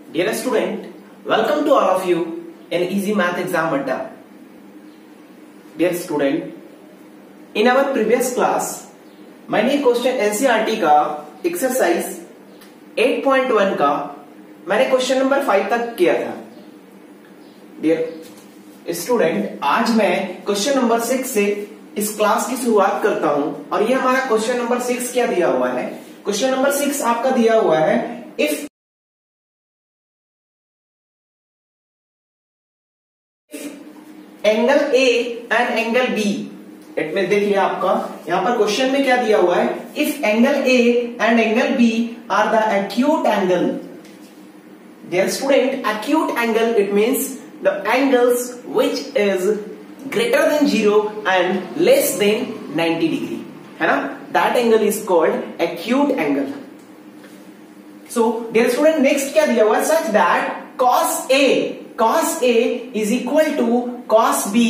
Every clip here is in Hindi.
Dear student, welcome to all of you in Easy Math Exam Adda. Dear student, in our previous class, मैंने क्वेश्चन एनसीईआरटी का एक्सरसाइज 8.1 का मैंने क्वेश्चन नंबर 5 तक किया था. डियर स्टूडेंट, आज मैं क्वेश्चन नंबर 6 से इस क्लास की शुरुआत करता हूं और ये हमारा क्वेश्चन नंबर 6 क्या दिया हुआ है. क्वेश्चन नंबर 6 आपका दिया हुआ है if angle A and angle B. इट में देखिए आपका यहां पर क्वेश्चन में क्या दिया हुआ है. If angle A and angle B are the acute angle. Dear student, acute angle it means the angles which is greater than 0 and less than 90 degree, है ना. That angle is called acute angle. So dear student, next क्या दिया हुआ है. Such that cos A is equal to cos B,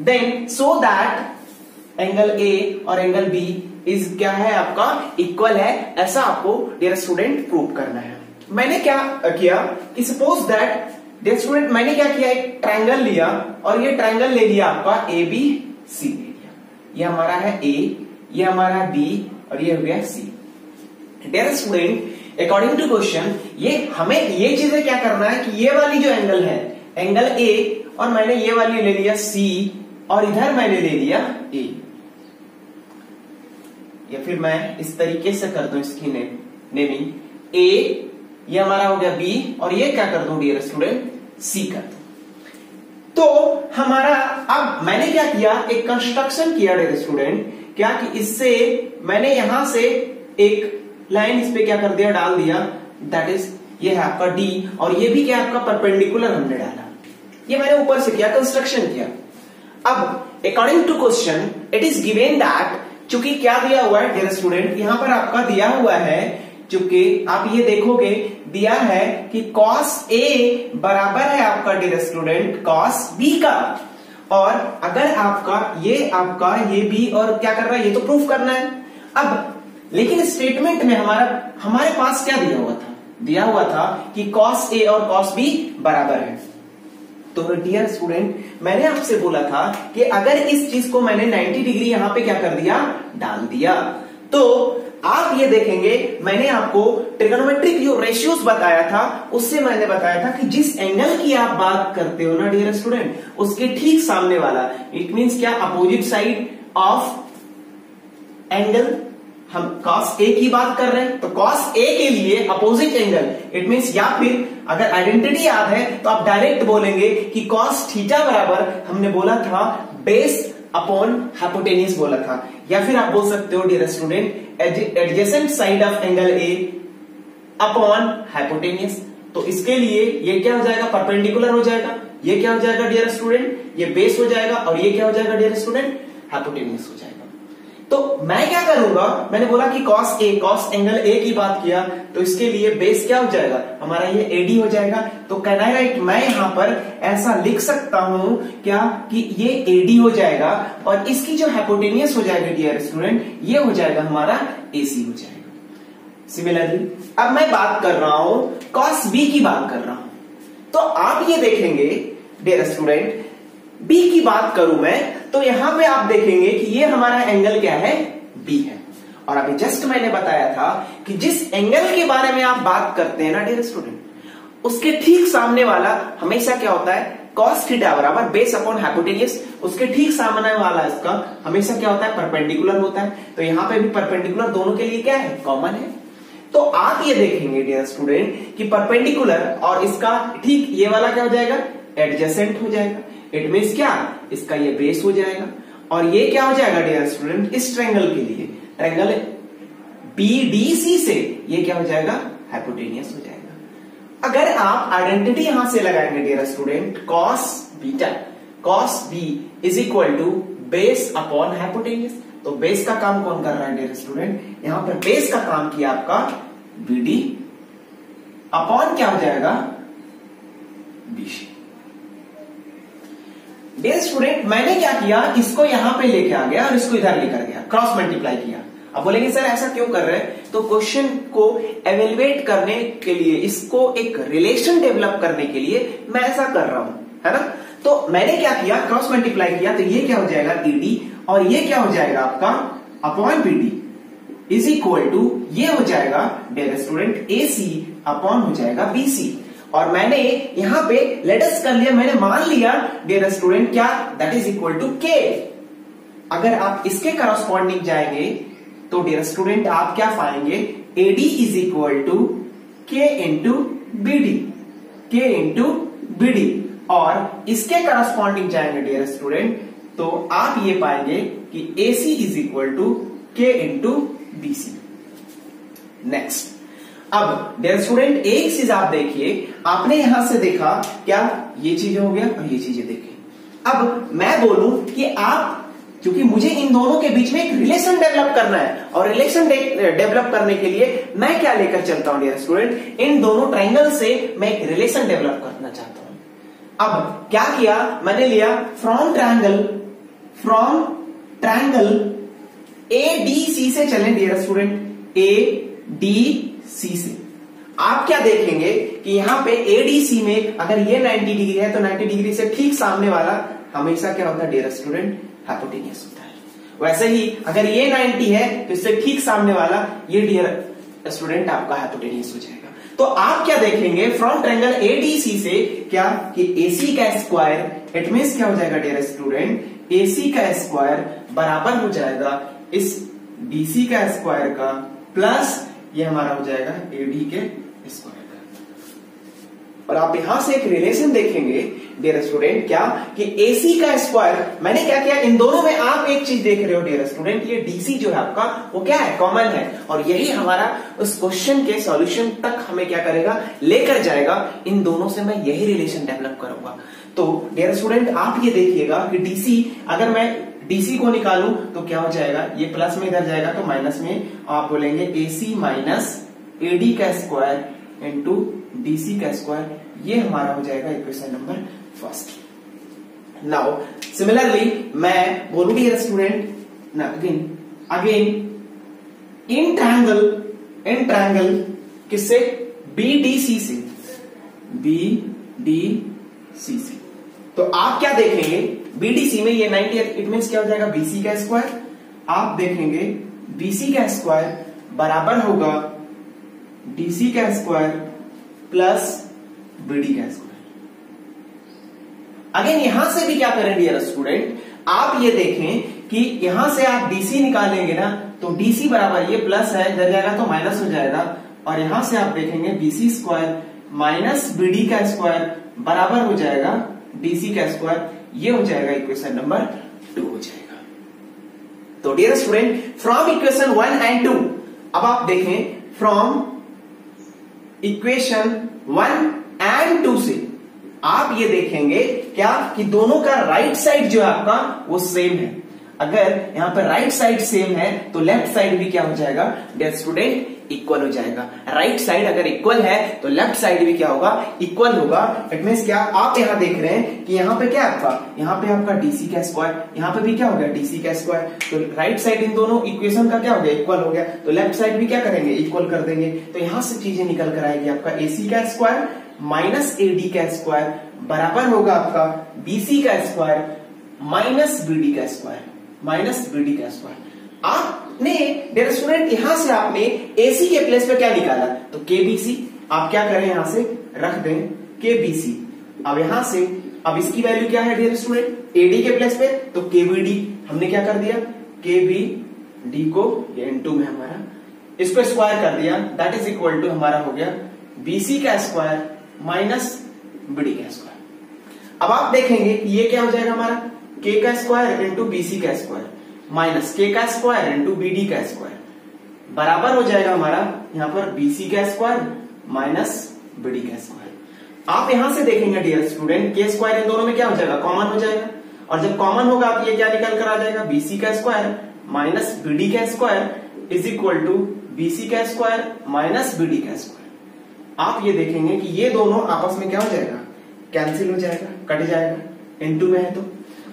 then so that angle A और एंगल B इज क्या है आपका इक्वल है. ऐसा आपको डियर स्टूडेंट प्रूव करना है. मैंने क्या किया कि सपोज दैट डियर स्टूडेंट मैंने क्या किया, एक ट्रायंगल लिया और ये ट्रायंगल ले लिया आपका ABC ले लिया. ये हमारा है A, ये हमारा B और ये हो गया C. Dear student, according to question ये हमें ये चीजें क्या करना है कि ये वाली जो एंगल है एंगल A और मैंने ये वाली ले लिया C और इधर मैंने ले लिया A, या फिर मैं इस तरीके से कर दूं इसकी नेमिंग A, ये हमारा हो गया B और ये क्या कर दूं डियर स्टूडेंट C कर दूं. तो हमारा अब मैंने क्या किया, एक कंस्ट्रक्शन किया डियर स्टूडेंट. क्या कि इससे मैंने यहां से एक लाइन इस पे क्या कर दिया, डाल दिया. दैट इज ये है आपका D और ये भी क्या आपका परपेंडिकुलर हमने डाला. ये मैंने ऊपर से किया, कंस्ट्रक्शन किया. अब according to question it is given that, चूंकि क्या दिया हुआ है डियर स्टूडेंट, यहां पर आपका दिया हुआ है, चूंकि आप ये देखोगे दिया है कि cos A बराबर है आपका डियर स्टूडेंट cos B का. और अगर आपका ये B और क्या कर रहा है, ये तो प्रूफ करना है. अब लेकिन स्टेटमेंट में हमारे पास क्या दिया हुआ था कि cos A और cos B बराबर है. तो डियर स्टूडेंट मैंने आपसे बोला था कि अगर इस चीज को मैंने 90 डिग्री यहां पे क्या कर दिया, डाल दिया, तो आप ये देखेंगे मैंने आपको ट्रिगोनोमेट्रिक जो रेशियोज बताया था उससे मैंने बताया था कि जिस एंगल की आप बात करते हो ना डियर स्टूडेंट, उसके ठीक सामने वाला, इट मींस क्या, अपोजिट साइड ऑफ एंगल. हम cos A की बात कर रहे हैं तो cos A के लिए अपोजिट एंगल इट मींस, या फिर अगर आइडेंटिटी याद है तो आप डायरेक्ट बोलेंगे कि cos थीटा बराबर हमने बोला था बेस अपॉन हाइपोटेन्यूज बोला था. या फिर आप बोल सकते हो dear student adjacent side of angle A upon hypotenuse. तो इसके लिए ये क्या हो जाएगा, परपेंडिकुलर हो जाएगा. ये क्या हो जाएगा डियर स्टूडेंट, ये बेस हो जाएगा और ये क्या हो जाएगा डियर स्टूडेंट, हाइपोटेन्यूज हो जाएगा. तो मैं क्या करूंगा, मैंने बोला कि cos एंगल A की बात किया तो इसके लिए बेस क्या हो जाएगा हमारा, ये AD हो जाएगा. तो कैन आई राइट, मैं यहां पर ऐसा लिख सकता हूं क्या कि ये AD हो जाएगा और इसकी जो हाइपोटेन्यूज हो जाएगी डियर स्टूडेंट, ये हो जाएगा हमारा AC हो जाएगा. सिमिलरली अब मैं बात कर रहा हूं cos B की बात कर रहा हूं. तो आप ये देखेंगे डियर स्टूडेंट, B की बात करूं मैं तो यहां पे आप देखेंगे कि ये हमारा एंगल क्या है, B है. और अभी जस्ट मैंने बताया था कि जिस एंगल के बारे में आप बात करते हैं ना डियर स्टूडेंट, उसके ठीक सामने वाला हमेशा क्या होता है, cos थीटा बराबर बेस अपॉन हाइपोटेन्यूज. उसके ठीक सामने वाला इसका हमेशा क्या होता है, परपेंडिकुलर होता है. तो यहां पे भी परपेंडिकुलर दोनों के लिए क्या है, कॉमन है. तो आप ये देखेंगे डियर स्टूडेंट कि परपेंडिकुलर और इसका ठीक ये वाला क्या हो जाएगा, एडजेसेंट हो जाएगा. इट मींस क्या, इसका ये बेस हो जाएगा और ये क्या हो जाएगा डियर स्टूडेंट, इस ट्रायंगल के लिए ट्रायंगल BDC से ये क्या हो जाएगा, हाइपोटेन्यूज हो जाएगा. अगर आप आइडेंटिटी यहां से लगाएंगे dear student, cos B is equal to base upon hypotenuse. तो बेस का काम कौन कर रहा है डियर स्टूडेंट, यहां पर बेस का काम किया आपका BD अपॉन क्या हो जाएगा, BC. डियर स्टूडेंट मैंने क्या किया, इसको यहां पे लेके आ गया और इसको इधर लेकर गया, क्रॉस मल्टीप्लाई किया अब बोलेंगे सर ऐसा क्यों कर रहे हैं, तो क्वेश्चन को एवेल्युएट करने के लिए, इसको एक रिलेशन डेवलप करने के लिए मैं ऐसा कर रहा हूं, है ना। तो मैंने क्या किया, क्रॉस मल्टीप्लाई किया, तो ये क्या हो जाएगा ईडी, और ये क्या हो जाएगा आपका upon BD is equal to, ये हो जाएगा डियर स्टूडेंट एसी अपॉन हो जाएगा बीसी। और मैंने यहां पे लेट अस कर लिया, मैंने मान लिया डियर स्टूडेंट क्या, दैट इज इक्वल टू के। अगर आप इसके करस्पॉन्डिंग जाएंगे तो डियर स्टूडेंट आप क्या पाएंगे, एडी इज इक्वल टू के इंटू बीडी, के इंटू बीडी। और इसके करस्पॉन्डिंग जाएंगे डियर स्टूडेंट तो आप ये पाएंगे कि एसी इज इक्वल टू के इंटू बीसी। नेक्स्ट, अब डियर स्टूडेंट एक चीज आप देखिए, आपने यहां से देखा क्या, ये चीजें हो गया और ये चीजें देखिए। अब मैं बोलूं कि आप, क्योंकि मुझे इन दोनों के बीच में एक रिलेशन डेवलप करना है, और रिलेशन डेवलप करने के लिए मैं क्या लेकर चलता हूं डियर स्टूडेंट, इन दोनों ट्राइंगल से मैं एक रिलेशन डेवलप करना चाहता हूं। अब क्या किया, मैंने लिया फ्रॉम ट्राइंगल ADC से चलें डियर स्टूडेंट, ADC से आप क्या देखेंगे कि यहां पे ADC में अगर ये 90 डिग्री है तो 90 डिग्री से ठीक सामने वाला हमेशा क्या होता है डियर स्टूडेंट, हाइपोटेन्यूस होता है। वैसे ही अगर ये 90 है तो इससे ठीक सामने वाला ये डियर स्टूडेंट आपका हाइपोटेन्यूस हो जाएगा। तो आप क्या देखेंगे फ्रॉम ट्रायंगल ADC से क्या कि AC का स्क्वायर, इट मींस क्या हो जाएगा डियर स्टूडेंट, AC का स्क्वायर बराबर हो जाएगा इस BC का स्क्वायर का प्लस ये हमारा हो जाएगा AD के स्क्वायर का। और आप यहां से एक रिलेशन देखेंगे डियर स्टूडेंट क्या कि AC का स्क्वायर, मैंने क्या किया, इन दोनों में आप एक चीज देख रहे हो डियर स्टूडेंट, ये DC जो है आपका वो क्या है, कॉमन है, और यही हमारा उस क्वेश्चन के सॉल्यूशन तक हमें क्या करेगा, लेकर जाएगा। इन दोनों से मैं यही रिलेशन डेवलप करूंगा। तो डियर स्टूडेंट आप ये देखिएगा कि DC, अगर मैं DC को निकालूं तो क्या हो जाएगा, ये प्लस में इधर जाएगा तो माइनस में, आप बोलेंगे AC माइनस AD का स्क्वायर इंटू DC का स्क्वायर, ये हमारा हो जाएगा equation number first. Now similarly मैं बोलूं dear student again in triangle किससे, BDC से, BDC से। तो आप क्या देखेंगे BDC में ये 90 है, इट मींस क्या हो जाएगा BC का स्क्वायर, आप देखेंगे BC का स्क्वायर बराबर होगा DC का स्क्वायर प्लस BD का स्क्वायर। अगेन यहां से भी क्या करें डियर स्टूडेंट, आप ये देखें कि यहां से आप DC निकालेंगे ना तो DC बराबर ये प्लस है, इधर जाएगा तो माइनस हो जाएगा, और यहां से आप देखेंगे BC स्क्वायर माइनस BD का स्क्वायर बराबर हो जाएगा DC का स्क्वायर, ये हो जाएगा इक्वेशन नंबर 2 हो जाएगा। तो dear student from equation 1 and 2, अब आप देखें फ्रॉम इक्वेशन 1 एंड 2 से आप ये देखेंगे क्या कि दोनों का राइट साइड जो है आपका वो सेम है। अगर यहां पर राइट साइड सेम है तो लेफ्ट साइड भी क्या हो जाएगा डियर स्टूडेंट, इक्वल हो जाएगा। राइट साइड अगर इक्वल है तो लेफ्ट साइड भी क्या होगा, इक्वल होगा। इट मींस क्या, आप यहां देख रहे हैं कि यहां पे क्या आपका, यहां पे आपका DC का स्क्वायर, यहां पे भी क्या हो गया DC का स्क्वायर, तो राइट साइड इन दोनों इक्वेशन का क्या हो गया, इक्वल हो गया, तो लेफ्ट साइड भी क्या करेंगे, इक्वल कर देंगे। तो यहां से चीजें निकल कर आएगी आपका AC का स्क्वायर माइनस AD का स्क्वायर बराबर होगा आपका BC का स्क्वायर माइनस BD का स्क्वायर, माइनस BD का स्क्वायर। आपने डियर स्टूडेंट यहां से आपने AC के प्लेस पे क्या निकाला, तो KBC, आप क्या करें यहां से रख दें KBC। अब यहां से अब इसकी वैल्यू क्या है डियर स्टूडेंट, AD के प्लेस पे तो KBD, हमने क्या कर दिया KBD को ये इनटू में हमारा इसको स्क्वायर कर दिया, दैट इज इक्वल टू हमारा हो गया BC का स्क्वायर माइनस BD का स्क्वायर। अब आप देखेंगे ये क्या हो जाएगा हमारा K का स्क्वायर इंटू BC का स्क्वायर माइनस K का स्क्वायर इंटू BD का स्क्वायर बराबर हो जाएगा हमारा यहां पर BC का स्क्वायर माइनस BD का स्क्वायर। आप यहां से देखेंगे डियर स्टूडेंट K स्क्वायर इन दोनों में क्या हो जाएगा, कॉमन हो जाएगा, और जब कॉमन होगा आप ये क्या निकल कर आ जाएगा BC का स्क्वायर माइनस BD का square is equal to BC का स्क्वायर माइनस BD का स्क्वायर। आप ये देखेंगे कि ये दोनों आपस में क्या हो जाएगा, कैंसिल हो जाएगा, कट जाएगा, इनटू में है तो,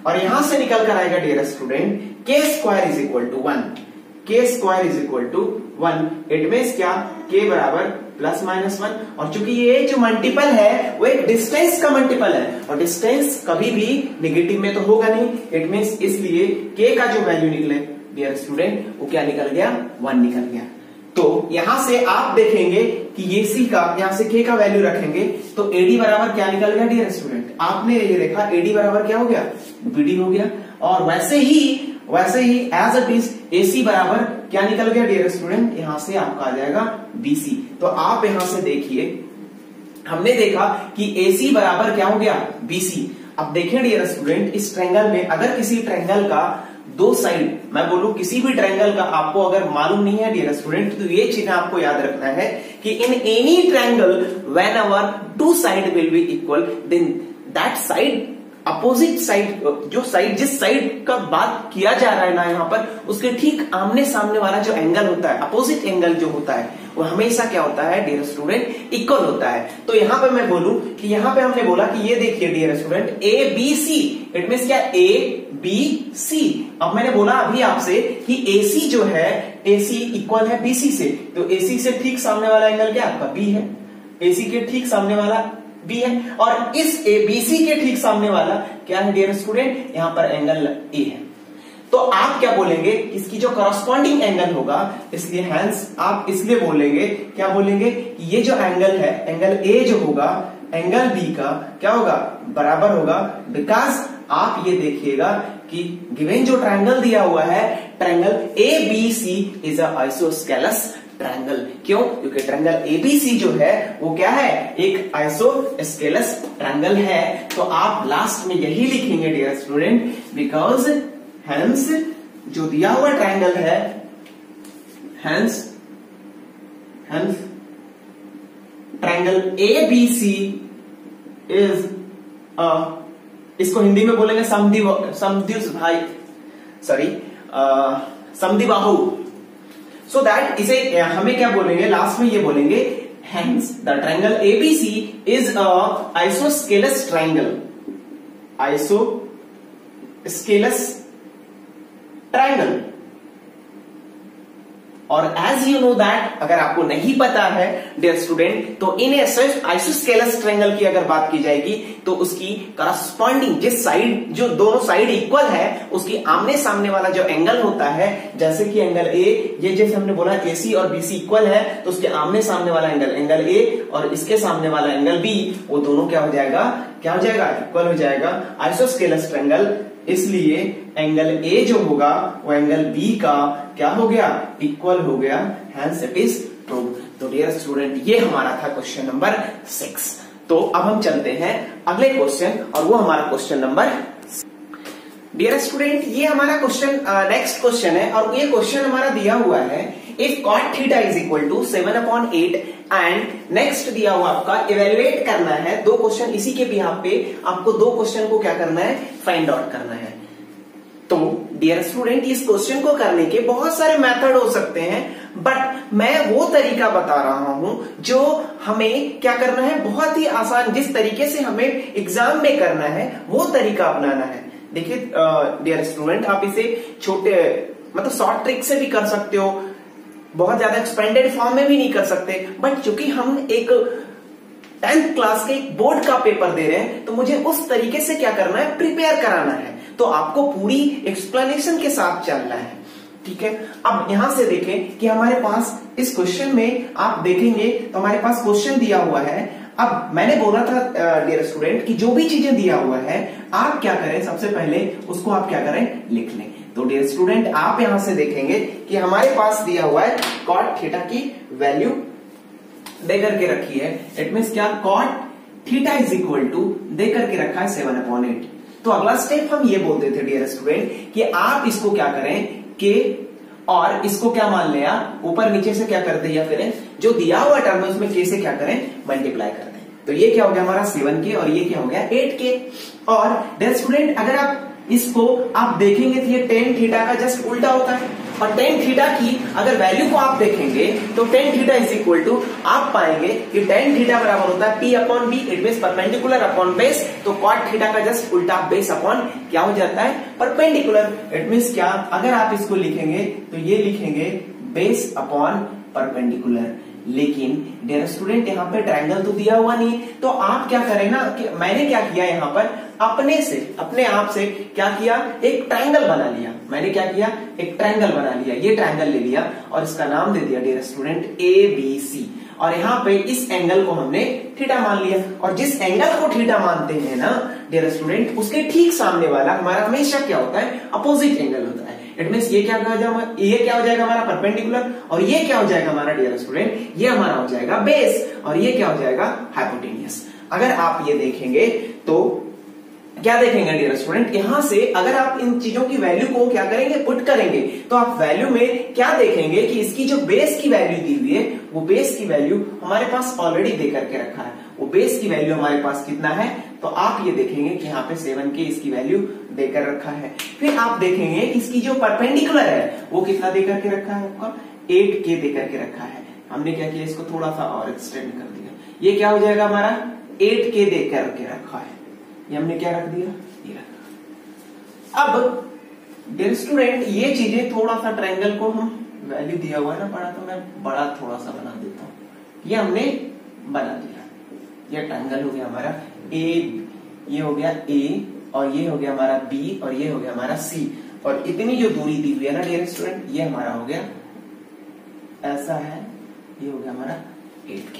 और यहां से निकल कर आएगा dear student K square is equal to 1, K square is equal to 1। It means क्या, के बराबर प्लस माइनस 1। और चूंकि ये जो मल्टीपल है वो एक डिस्टेंस का मल्टीपल है, और डिस्टेंस कभी भी नेगेटिव में तो होगा नहीं। इट मीन्स इसलिए के का जो वैल्यू निकले डियर स्टूडेंट वो क्या निकल गया, 1 निकल गया। तो यहां से आप देखेंगे कि ये सी का, यहां से के का वैल्यू रखेंगे तो एडी बराबर क्या निकल गया डियर स्टूडेंट, आपने ये देखा एडी बराबर क्या हो गया, बीडी हो गया। और वैसे ही एज इट इज एसी बराबर क्या निकल गया डियर स्टूडेंट, यहां से आपका आ जाएगा बीसी। तो आप यहां से देखिए, हमने देखा कि एसी बराबर क्या हो गया, बीसी। अब देखें डियर स्टूडेंट, इस ट्रायंगल में अगर किसी ट्रायंगल का दो साइड, मैं बोलूं किसी भी ट्रायंगल का आपको अगर मालूम नहीं है डियर स्टूडेंट, तो ये चीज आपको याद रखना है कि in any triangle whenever two side will be equal, then that side opposite side, जो साइड जिस साइड का बात किया जा रहा है ना यहाँ पर, उसके ठीक आमने सामने वाला जो एंगल होता है, अपोजिट एंगल जो होता है, वो हमेशा क्या होता है डियर स्टूडेंट, इक्वल होता है। तो यहां पे मैं बोलूं कि यहां पे हमने बोला कि ये देखिए dear student, A B C, it means क्या, ए बी सी। अब मैंने बोला अभी आपसे कि एसी जो है, एसी इक्वल है बीसी से, तो एसी से ठीक सामने वाला एंगल क्या आपका, बी है। एसी के ठीक सामने वाला बी है, और इस एबीसी के ठीक सामने वाला क्या है डियर स्टूडेंट, यहां पर एंगल ए है। तो आप क्या बोलेंगे, इसकी जो करस्पॉन्डिंग एंगल होगा, इसलिए हैंस आप इसलिए बोलेंगे, क्या बोलेंगे कि ये जो एंगल है, एंगल ए जो होगा, एंगल बी का क्या होगा, बराबर होगा। बिकॉज आप ये देखिएगा कि गिवन जो ट्रायंगल दिया हुआ है, triangle A B C is a isosceles triangle. क्यों, क्योंकि ट्रायंगल एबीसी जो है वो क्या है, एक आइसोस्केलस ट्रायंगल है। तो आप लास्ट में यही लिखेंगे डियर स्टूडेंट, बिकॉज हेंस जो दिया हुआ ट्रायंगल है, हेंस ट्रायंगल एबीसी इज इसको हिंदी में बोलेंगे समद्विबाहु। सो दैट इसे हमें क्या बोलेंगे, लास्ट में ये बोलेंगे, hence the triangle ABC is a isosceles triangle, isosceles triangle. और एज यू नो दैट, अगर आपको नहीं पता है डियर स्टूडेंट, तो इन आइसोस्केलस ट्रायंगल की अगर बात की जाएगी तो उसकी करस्पॉन्डिंग जिस साइड, जो दोनों साइड इक्वल है, उसकी आमने सामने वाला जो एंगल होता है, जैसे कि एंगल ए, ये जैसे हमने बोला एसी और बीसी इक्वल है, तो उसके आमने सामने वाला एंगल ए और इसके सामने वाला एंगल बी, वो दोनों क्या हो जाएगा, इक्वल हो जाएगा, आइसोस्केलस ट्रायंगल। इसलिए एंगल ए जो होगा वो एंगल बी का क्या हो गया, इक्वल हो गया, हेंस इट इज ट्रू। तो डियर स्टूडेंट, ये हमारा था क्वेश्चन नंबर 6। तो अब हम चलते हैं अगले क्वेश्चन, और वो हमारा क्वेश्चन नंबर, डियर स्टूडेंट, ये हमारा क्वेश्चन नेक्स्ट क्वेश्चन है, और ये क्वेश्चन हमारा दिया हुआ है, if cot theta is equal to 7/8, and next दिया हुआ आपका इवेल्युएट करना है दो क्वेश्चन, इसी के बिहाफ पे आपको दो क्वेश्चन को क्या करना है, फाइंड आउट करना है। तो डियर स्टूडेंट, इस क्वेश्चन को करने के बहुत सारे मेथड हो सकते हैं, बट मैं वो तरीका बता रहा हूं जो हमें क्या करना है, बहुत ही आसान, जिस तरीके से हमें एग्जाम में करना है वो तरीका अपनाना है। देखिए डियर स्टूडेंट, आप इसे छोटे मतलब शॉर्ट ट्रिक से भी कर सकते हो, बहुत ज्यादा एक्सपेंडेड फॉर्म में भी नहीं कर सकते, बट चूंकि हम एक 10th क्लास के एक बोर्ड का पेपर दे रहे हैं, तो मुझे उस तरीके से क्या करना है, प्रिपेयर कराना है। तो आपको पूरी एक्सप्लेनेशन के साथ चलना है, ठीक है। अब यहां से देखें कि हमारे पास इस क्वेश्चन में आप देखेंगे तो हमारे पास क्वेश्चन दिया हुआ है। अब मैंने बोला था डियर स्टूडेंट कि जो भी चीजें दिया हुआ है, आप क्या करें, सबसे पहले उसको आप क्या करें, लिख लें। तो डियर स्टूडेंट, आप यहां से देखेंगे कि हमारे पास दिया हुआ है cot थीटा की वैल्यू दे करके रखी है। इट मीन्स क्या, cot theta is equal to दे करके रखा है 7/8। तो अगला स्टेप हम ये बोलते थे डियर स्टूडेंट कि आप इसको क्या करें, के और इसको क्या मान लें, आप ऊपर नीचे से क्या कर दिया करें, जो दिया हुआ टर्म है उसमें के से क्या करें, मल्टीप्लाई कर दें। तो ये क्या हो गया हमारा 7k, और ये क्या हो गया 8k। और डियर स्टूडेंट, अगर आप इसको आप देखेंगे तो ये tan थीटा का जस्ट उल्टा होता है। और टेन थीटा की अगर वैल्यू को आप देखेंगे तो tan theta is equal to आप पाएंगे कि टेन थीटा बराबर होता है P upon B, it means perpendicular upon base. तो कॉट थीटा का जस्ट उल्टा बेस अपॉन क्या हो जाता है, परपेंडिकुलर। इट मींस क्या, अगर आप इसको लिखेंगे तो ये लिखेंगे बेस अपॉन परपेंडिकुलर। लेकिन डियर स्टूडेंट यहाँ पे ट्रायंगल तो दिया हुआ नहीं, तो आप क्या करें ना कि मैंने क्या किया यहाँ पर अपने आप से क्या किया, एक ट्रायंगल बना लिया। मैंने क्या किया, एक ट्रायंगल बना लिया, ये ट्रायंगल ले लिया और इसका नाम दे दिया डियर स्टूडेंट ABC। और यहाँ पे इस एंगल को हमने थीटा मान लिया, और जिस एंगल को थीटा मानते हैं ना डियर स्टूडेंट, उसके ठीक सामने वाला हमारा हमेशा क्या होता है, अपोजिट एंगल होता है। इट मींस ये क्या हो जाएगा हमारा परपेंडिकुलर, और ये क्या हो जाएगा हमारा डियर स्टूडेंट, ये हमारा हो जाएगा बेस, और ये क्या हो जाएगा हाइपोटेनियस। अगर आप ये देखेंगे तो क्या देखेंगे डियर स्टूडेंट, यहां से अगर आप इन चीजों की वैल्यू को क्या करेंगे, पुट करेंगे, तो आप वैल्यू में क्या देखेंगे कि इसकी जो बेस की वैल्यू दी हुई है, वो बेस की वैल्यू हमारे पास ऑलरेडी दे करके रखा है। वो बेस की वैल्यू हमारे पास कितना है, तो आप ये देखेंगे कि यहाँ पे 7K इसकी वैल्यू देकर रखा है। फिर आप देखेंगे इसकी जो परपेंडिकुलर है वो कितना दे करके रखा है, आपका 8K दे करके रखा है। हमने क्या किया, इसको थोड़ा सा और एक्सटेंड कर दिया, ये क्या हो जाएगा हमारा 8K दे करके रखा है। ये हमने क्या रख दिया, ये रखा। अब डियर स्टूडेंट ये चीजें थोड़ा सा ट्रायंगल को हम वैल्यू दिया हुआ है ना बड़ा, तो मैं बड़ा थोड़ा सा बना देता हूं। ये हमने बना दिया, ये ट्रायंगल हो गया हमारा A, ये हो गया A, और ये हो गया हमारा B, और ये हो गया हमारा C, और इतनी जो दूरी दी हुई है ना डियर स्टूडेंट, ये हमारा हो गया ऐसा है, ये हो गया हमारा 8K।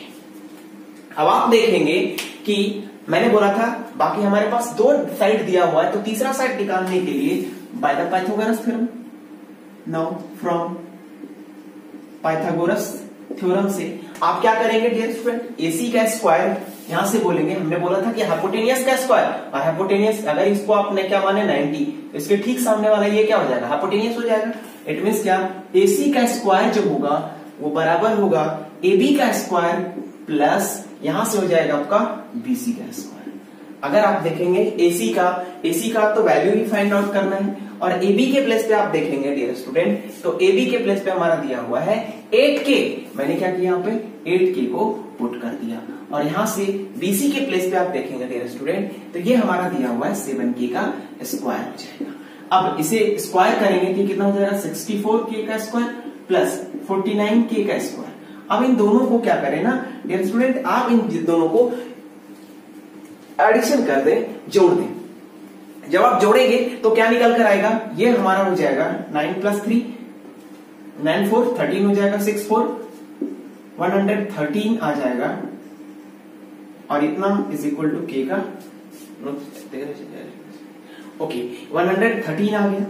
अब आप देखेंगे कि मैंने बोला था बाकी हमारे पास दो साइड दिया हुआ है, तो तीसरा साइड निकालने के लिए by the Pythagoras theorem, now from Pythagoras theorem से आप क्या करेंगे डियर स्टूडेंट, AC का स्क्वायर यहां से बोलेंगे। हमने बोला था कि हाइपोटेनियस का स्क्वायर, और हाइपोटेनियस अगर इसको आपने क्या माने 90, इसके ठीक सामने वाला ये क्या हो जाएगा, हाइपोटेनियस हो जाएगा। इट मींस क्या, AC का स्क्वायर जो होगा वो बराबर होगा AB का स्क्वायर प्लस यहां से हो जाएगा आपका BC का स्क्वायर। अगर आप देखेंगे AC का तो वैल्यू ही फाइंड आउट करना है, और AB के प्लेस पे आप देखेंगे डियर स्टूडेंट, तो AB के प्लेस पे हमारा दिया हुआ है 8K। मैंने क्या किया, यहाँ पे 8K को पुट कर दिया, और यहां से BC के प्लेस पे आप देखेंगे डियर स्टूडेंट, तो ये हमारा दिया हुआ है 7K का स्क्वायर हो जाएगा। अब इसे स्क्वायर करेंगे तो कितना हो जाएगा, 64K का स्क्वायर प्लस 49K का स्क्वायर। अब इन दोनों को क्या करें ना डियर स्टूडेंट, आप इन दोनों को एडिशन कर दें, जोड़ दें। जब आप जोड़ेंगे तो क्या निकल कर आएगा, ये हमारा हो जाएगा 9 + 3 9 4 13 हो जाएगा, 6 4 113 आ जाएगा, और इतना इज इक्वल टू K का ओके 113 आ गया।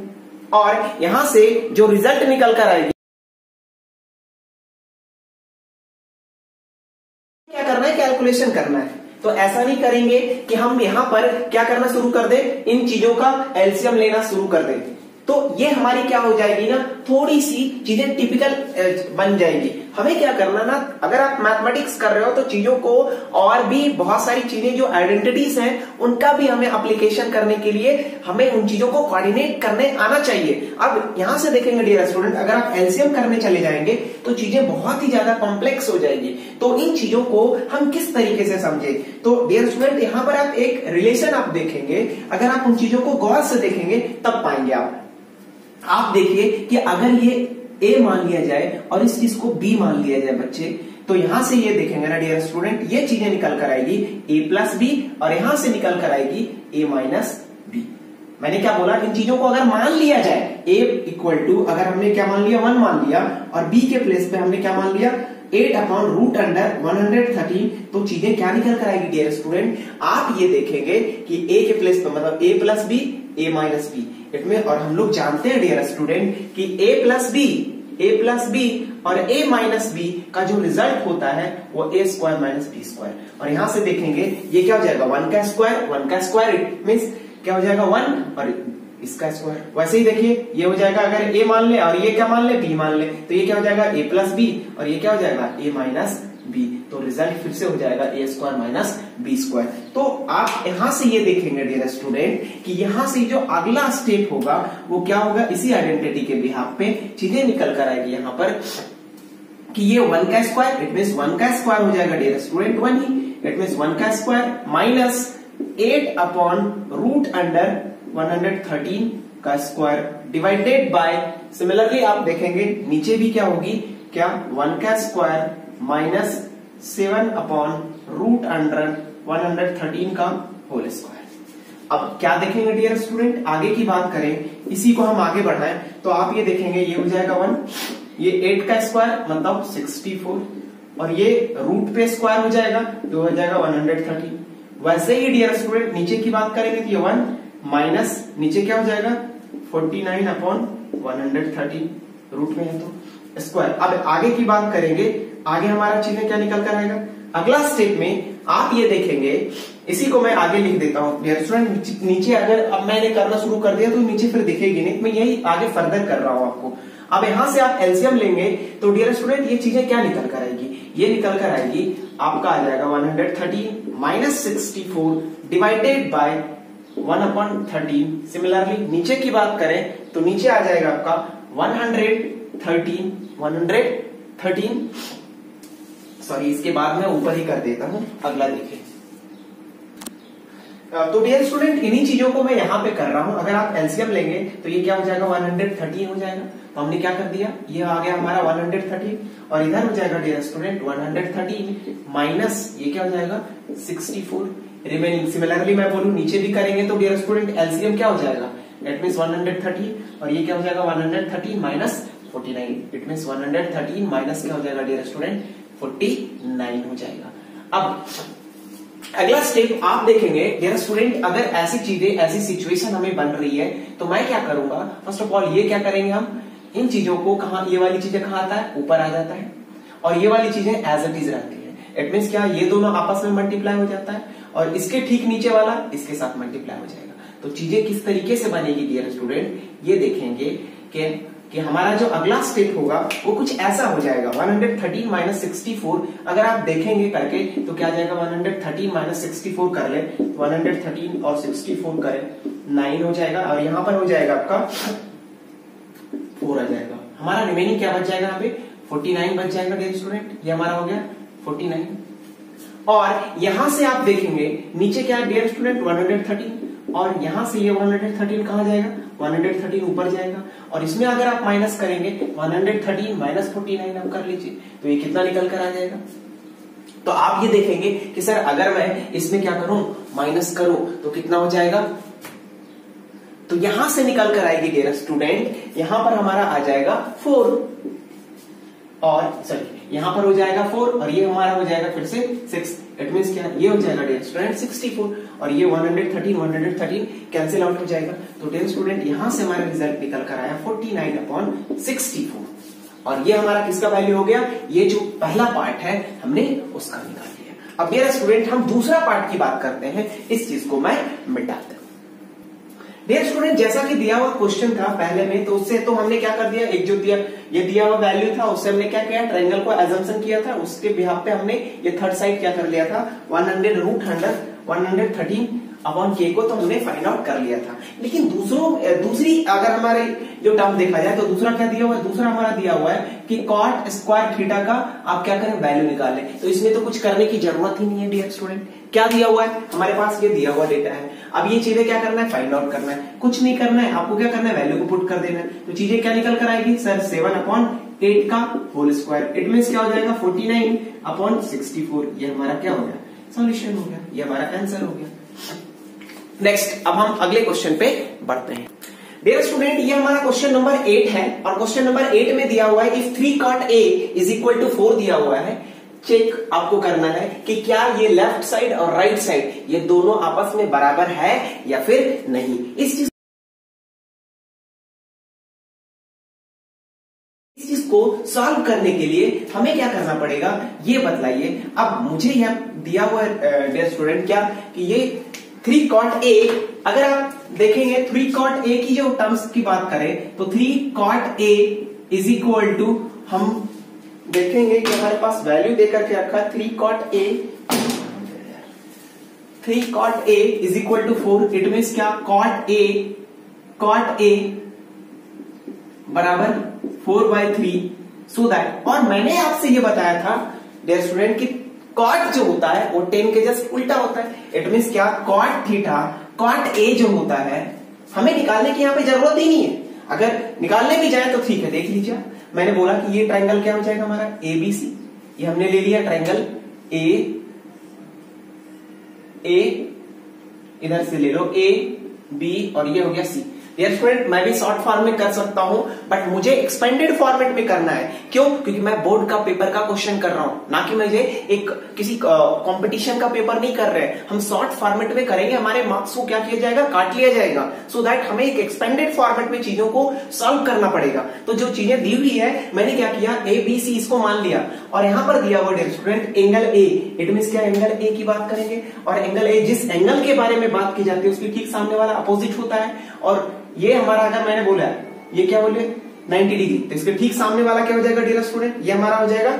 और यहां से जो रिजल्ट निकल कर आएगी, क्या करना है, कैलकुलेशन करना है। तो ऐसा नहीं करेंगे कि हम यहां पर क्या करना शुरू कर दें, इन चीजों का एलसीएम लेना शुरू कर दें, तो ये हमारी क्या हो जाएगी ना, थोड़ी सी चीजें टिपिकल बन जाएगी। हमें क्या करना ना, अगर आप मैथमेटिक्स कर रहे हो तो चीजों को और भी बहुत सारी चीजें जो आइडेंटिटीज हैं उनका भी हमें एप्लीकेशन करने के लिए हमें उन चीजों को कोऑर्डिनेट करने आना चाहिए। अब यहां से देखेंगे डियर स्टूडेंट, अगर आप एलसीएम करने चले जाएंगे तो चीजें बहुत ही ज्यादा कॉम्प्लेक्स हो जाएगी। तो इन चीजों को हम किस तरीके से समझे, तो डियर स्टूडेंट यहाँ पर आप एक रिलेशन आप देखेंगे, अगर आप उन चीजों को गौर से देखेंगे तब पाएंगे आप देखिए कि अगर ये A मान लिया जाए और इस चीज को B मान लिया जाए बच्चे, तो यहां से ये देखेंगे ना डियर स्टूडेंट, ये चीजें निकल कर आएगी A + B, और यहां से निकल कर आएगी A - B। मैंने क्या बोला, इन चीजों को अगर मान लिया जाए A = अगर हमने क्या मान लिया, 1 मान लिया, और B के प्लेस पे हमने क्या मान लिया, 8/√113, तो चीजें क्या निकल कर आएगी डियर स्टूडेंट, आप ये देखेंगे कि A के प्लेस पे मतलब A + B A - B इसमें, और हम लोग जानते हैं डियर स्टूडेंट कि A + B और A - B का जो रिजल्ट होता है वो A² - B², और यहां से देखेंगे ये क्या हो जाएगा, 1 का स्क्वायर इट मींस क्या हो जाएगा 1 और इसका स्क्वायर। वैसे ही देखिए ये हो जाएगा, अगर A मान ले और ये क्या मान ले, B मान ले, तो ये क्या हो जाएगा A + B, और ये क्या हो जाएगा A - B। तो रिजल्ट फिर से हो जाएगा ए स्क्वायर माइनस बी स्क्वायर। तो आप यहां से ये देखेंगे डियर स्टूडेंट कि यहां से जो अगला स्टेप होगा वो क्या होगा, इसी आइडेंटिटी के बिहाफ पे चीजें निकल कर आएगी यहाँ पर कि ये 1 का स्क्वायर, इट मीन्स 1 का स्क्वायर हो जाएगा डियर स्टूडेंट 1 ही, इट मीन्स 1 का square minus 8 upon root under 113 का स्क्वायर डिवाइडेड बाय, सिमिलरली आप देखेंगे नीचे भी क्या होगी, क्या 1 का square minus 7 upon root under 113 का होल स्क्वायर। अब क्या देखेंगे डियर स्टूडेंट, आगे की बात करें, इसी को हम आगे बढ़ाएं तो आप ये देखेंगे ये हो जाएगा 1, ये 8 का स्क्वायर मतलब 64 और ये रूट पे स्क्वायर हो जाएगा तो हो जाएगा 130। वैसे ही डियर स्टूडेंट नीचे की बात करेंगे तो ये 1 माइनस नीचे क्या हो जाएगा 49 अपॉन 130 रूट में है तो स्क्वायर। अब आगे की बात करेंगे, आगे हमारा चीजें क्या निकल कर आएगा, अगला स्टेप में आप ये देखेंगे, इसी को मैं आगे लिख देता हूं डियर स्टूडेंट, नीचे अगर अब मैंने करना शुरू कर दिया तो नीचे फिर दिखेगी नहीं, मैं यही आगे फर्दर कर रहा हूं आपको। अब यहां से आप एलसीएम लेंगे तो डियर स्टूडेंट ये चीजें क्या निकल कर आएगी, ये निकल कर आएगी आपका आ जाएगा 130 माइनस 64 डिवाइडेड बाय 1/13। सिमिलरली नीचे की बात करें तो नीचे आ जाएगा आपका 113, सॉरी इसके बाद मैं ऊपर ही कर देता हूं, अगला देखिए। तो डियर स्टूडेंट इन्हीं चीजों को मैं यहां पे कर रहा हूं, अगर आप एलसीएम लेंगे तो ये क्या हो जाएगा 113 हो जाएगा, तो हमने क्या कर दिया, ये आ गया हमारा 113 और इधर हो जाएगा डियर स्टूडेंट 113 माइनस ये क्या हो जाएगा 64 रिमेनिंग। सिमिलरली मैं बोलूं नीचे भी करेंगे तो डियर स्टूडेंट एलसीएम क्या हो जाएगा, इट मींस 130 और ये क्या हो जाएगा 113 माइनस 49, इट मींस 113 माइनस क्या हो जाएगा डियर स्टूडेंट 49 हो जाएगा। अब अगला स्टेप आप देखेंगे डियर स्टूडेंट, अगर ऐसी चीजें ऐसी सिचुएशन हमें बन रही है तो मैं क्या करूंगा, फर्स्ट ऑफ ऑल ये क्या करेंगे हम इन चीजों को, कहा ये वाली चीजें कहां आता है, ऊपर आ जाता है और ये वाली चीजें एज इट इज रहती है। इट मींस क्या, ये दोनों आपस में मल्टीप्लाई हो जाता है और इसके ठीक नीचे वाला इसके साथ मल्टीप्लाई हो जाएगा। तो चीजें किस तरीके से बनेगी डियर स्टूडेंट, ये देखेंगे कि हमारा जो अगला स्टेप होगा वो कुछ ऐसा हो जाएगा 113 माइनस 64। अगर आप देखेंगे करके तो क्या जाएगा 113 माइनस 64 कर ले, 113 और 64 करें 9 हो जाएगा और यहां पर हो जाएगा आपका 4 आ जाएगा। हमारा रिमेनिंग क्या बच जाएगा, यहाँ पे 49 बच जाएगा डियर स्टूडेंट, ये हमारा हो गया 49। और यहां से आप देखेंगे नीचे क्या है डियर स्टूडेंट 113 और यहां से ये 113 कहां जाएगा, 113 ऊपर जाएगा और इसमें अगर आप माइनस करेंगे 113 माइनस 49 आप कर लीजिए तो ये कितना निकल कर आ जाएगा। तो आप ये देखेंगे कि सर अगर मैं इसमें क्या करूं, माइनस करूं तो कितना हो जाएगा, तो यहां से निकल कर आएगी डियर स्टूडेंट, यहां पर हमारा आ जाएगा 4 और सॉरी यहां पर हो जाएगा 4 और ये हमारा हो जाएगा फिर से 6। इट मींस क्या, ये हो जाएगा डियर स्टूडेंट 64 और ये 113 कैंसिल आउट हो जाएगा। तो डियर स्टूडेंट यहां से हमारा रिजल्ट निकल कर आया 49/64 और ये हमारा किसका वैल्यू हो गया, ये जो पहला पार्ट है हमने उसका निकाल लिया। अब डियर स्टूडेंट हम दूसरा पार्ट की बात करते हैं, इस चीज को मैं मिटाता हूं। डियर स्टूडेंट जैसा कि दिया हुआ क्वेश्चन था पहले में, तो उससे तो हमने क्या कर दिया, एक जो ये दिया हुआ वैल्यू था उससे हमने क्या किया, ट्रायंगल को एजम्पशन किया था, उसके बिहाफ पे हमने ये थर्ड साइड क्या कर लिया था 113 अपॉन के को तो हमने फाइंड आउट कर लिया था। लेकिन दूसरी अगर हमारे जो टर्म देखा जाए तो दूसरा क्या दिया हुआ है, दूसरा हमारा दिया हुआ है कि कॉट स्क्वायर थीटा का आप क्या करें वैल्यू निकालें। तो इसमें तो कुछ करने की जरूरत ही नहीं है डियर स्टूडेंट, क्या दिया हुआ है हमारे पास, ये दिया हुआ डेटा है। अब ये चीजें क्या करना है, फाइंड आउट करना है, कुछ नहीं करना है आपको, क्या करना है वैल्यू को पुट कर देना है। तो चीजें क्या निकल कर आएगी सर 7/8 का होल स्क्वायर, इट मींस क्या हो जाएगा 49/64। ये हमारा क्या हो गया, सॉल्यूशन हो गया, ये हमारा आंसर हो गया। नेक्स्ट अब हम अगले क्वेश्चन पे बढ़ते हैं। डियर स्टूडेंट ये हमारा क्वेश्चन नंबर 8 है और क्वेश्चन नंबर 8 में दिया हुआ है if 3 cot A is equal to 4 दिया हुआ है। चेक आपको करना है कि क्या ये लेफ्ट साइड और राइट साइड ये दोनों आपस में बराबर है या फिर नहीं। इस चीज को सॉल्व करने के लिए हमें क्या करना पड़ेगा ये बतलाइए। अब मुझे यह दिया हुआ डियर स्टूडेंट क्या कि ये 3 cot A, अगर आप देखेंगे 3 cot A की जो टर्म्स की बात करें तो 3 cot A is equal to हम देखेंगे कि हमारे पास वैल्यू देकर के रखा है 3 cot A, 3 cot A is equal to 4। It means क्या, cot A बराबर 4/3 सो दैट, और मैंने आपसे ये बताया था डियर स्टूडेंट कि cot जो होता है वो 10 के जस्ट उल्टा होता है। इट मीन्स क्या, cot थीटा cot A जो होता है हमें निकालने की यहाँ पे जरूरत ही नहीं है। अगर निकालने भी जाए तो ठीक है, देख लीजिए मैंने बोला कि ये ट्रायंगल क्या हो जाएगा हमारा ABC, ये हमने ले लिया ट्रायंगल A, इधर से ले लो A B और ये हो गया C। डियर स्टूडेंट मैं भी शॉर्ट फॉर्म में कर सकता हूं, बट मुझे एक्सपेंडेड फॉर्मेट में करना है। क्यों? क्योंकि मैं बोर्ड का पेपर का क्वेश्चन कर रहा हूं, ना कि मुझे एक किसी कंपटीशन का पेपर नहीं कर रहे। हम शॉर्ट फॉर्मेट में करेंगे, हमारे मार्क्स को क्या किया जाएगा, काट लिया जाएगा, सो दैट हमें एक एक्सपेंडेड फॉर्मेट में चीजों को सॉल्व करना पड़ेगा। तो जो चीजें दी हुई है मैंने क्या किया, ABC इसको मान लिया, और यहां पर दिया हुआ dear student angle A, it means क्या, एंगल A की बात करेंगे, और एंगल A जिस एंगल के बारे में बात की जाती है उसके ठीक सामने वाला अपोजिट होता है। और ये हमारा, अगर मैंने बोला ये क्या बोले 90 डिग्री, तो इसके ठीक सामने वाला क्या हो जाएगा डियर स्टूडेंट, ये हमारा हो जाएगा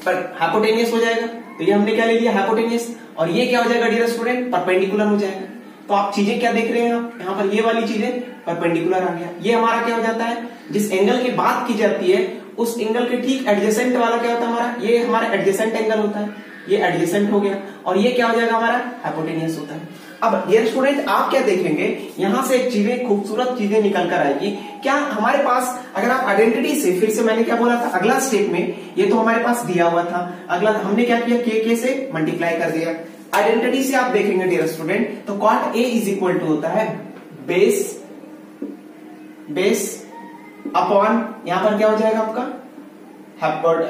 पर हाइपोटेनियस हो जाएगा। तो ये हमने क्या ले लिया, हाइपोटेनियस, और ये क्या हो जाएगा डियर स्टूडेंट, परपेंडिकुलर हो जाएगा। तो आप चीजें क्या देख रहे हैं, आप यहाँ पर ये वाली चीजें परपेंडिकुलर आ गया। ये हमारा क्या हो जाता है, जिस एंगल की बात की जाती है उस एंगल के ठीक एडजेसेंट वाला क्या होता है हमारा, ये हमारा एडजेसेंट एंगल होता है, ये एडजेसेंट हो गया, और ये क्या हो जाएगा हमारा हाइपोटेनियस होता है। अब डियर स्टूडेंट आप क्या देखेंगे, यहां से चीजें, खूबसूरत चीजें निकल कर आएगी। क्या हमारे पास, अगर आप आइडेंटिटी से, फिर से मैंने क्या बोला था अगला स्टेप में, ये तो हमारे पास दिया हुआ था, अगला हमने क्या किया, के से मल्टीप्लाई कर दिया। आइडेंटिटी से आप देखेंगे डियर स्टूडेंट, तो cot A is equal to होता है बेस अपॉन, यहां पर क्या हो जाएगा आपका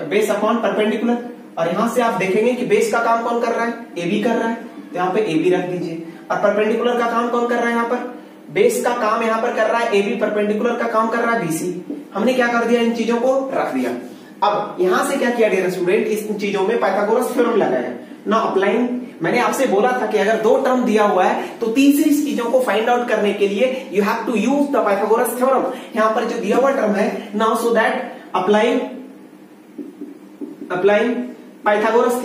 बेस अपॉन परपेंडिकुलर, और यहां से आप देखेंगे कि बेस का काम कौन कर रहा है, AB कर रहा है, तो यहाँ पे AB रख दीजिए। और परपेंडिकुलर का काम कौन कर रहा है, यहाँ पर बेस का काम यहाँ पर कर रहा है AB, परपेंडिकुलर का काम कर रहा है BC। हमने क्या कर दिया, इन चीजों को रख दिया। अब यहां से क्या किया डियर स्टूडेंट, इस चीजों में पाइथागोरस थ्योरम लगाया। ना अप्लाइंग, मैंने आपसे बोला था कि अगर 2 टर्म दिया हुआ है तो तीसरी चीजों को फाइंड आउट करने के लिए you have to use the Pythagoras theorem. यहां पर जो दिया हुआ टर्म है now, so that applying Pythagoras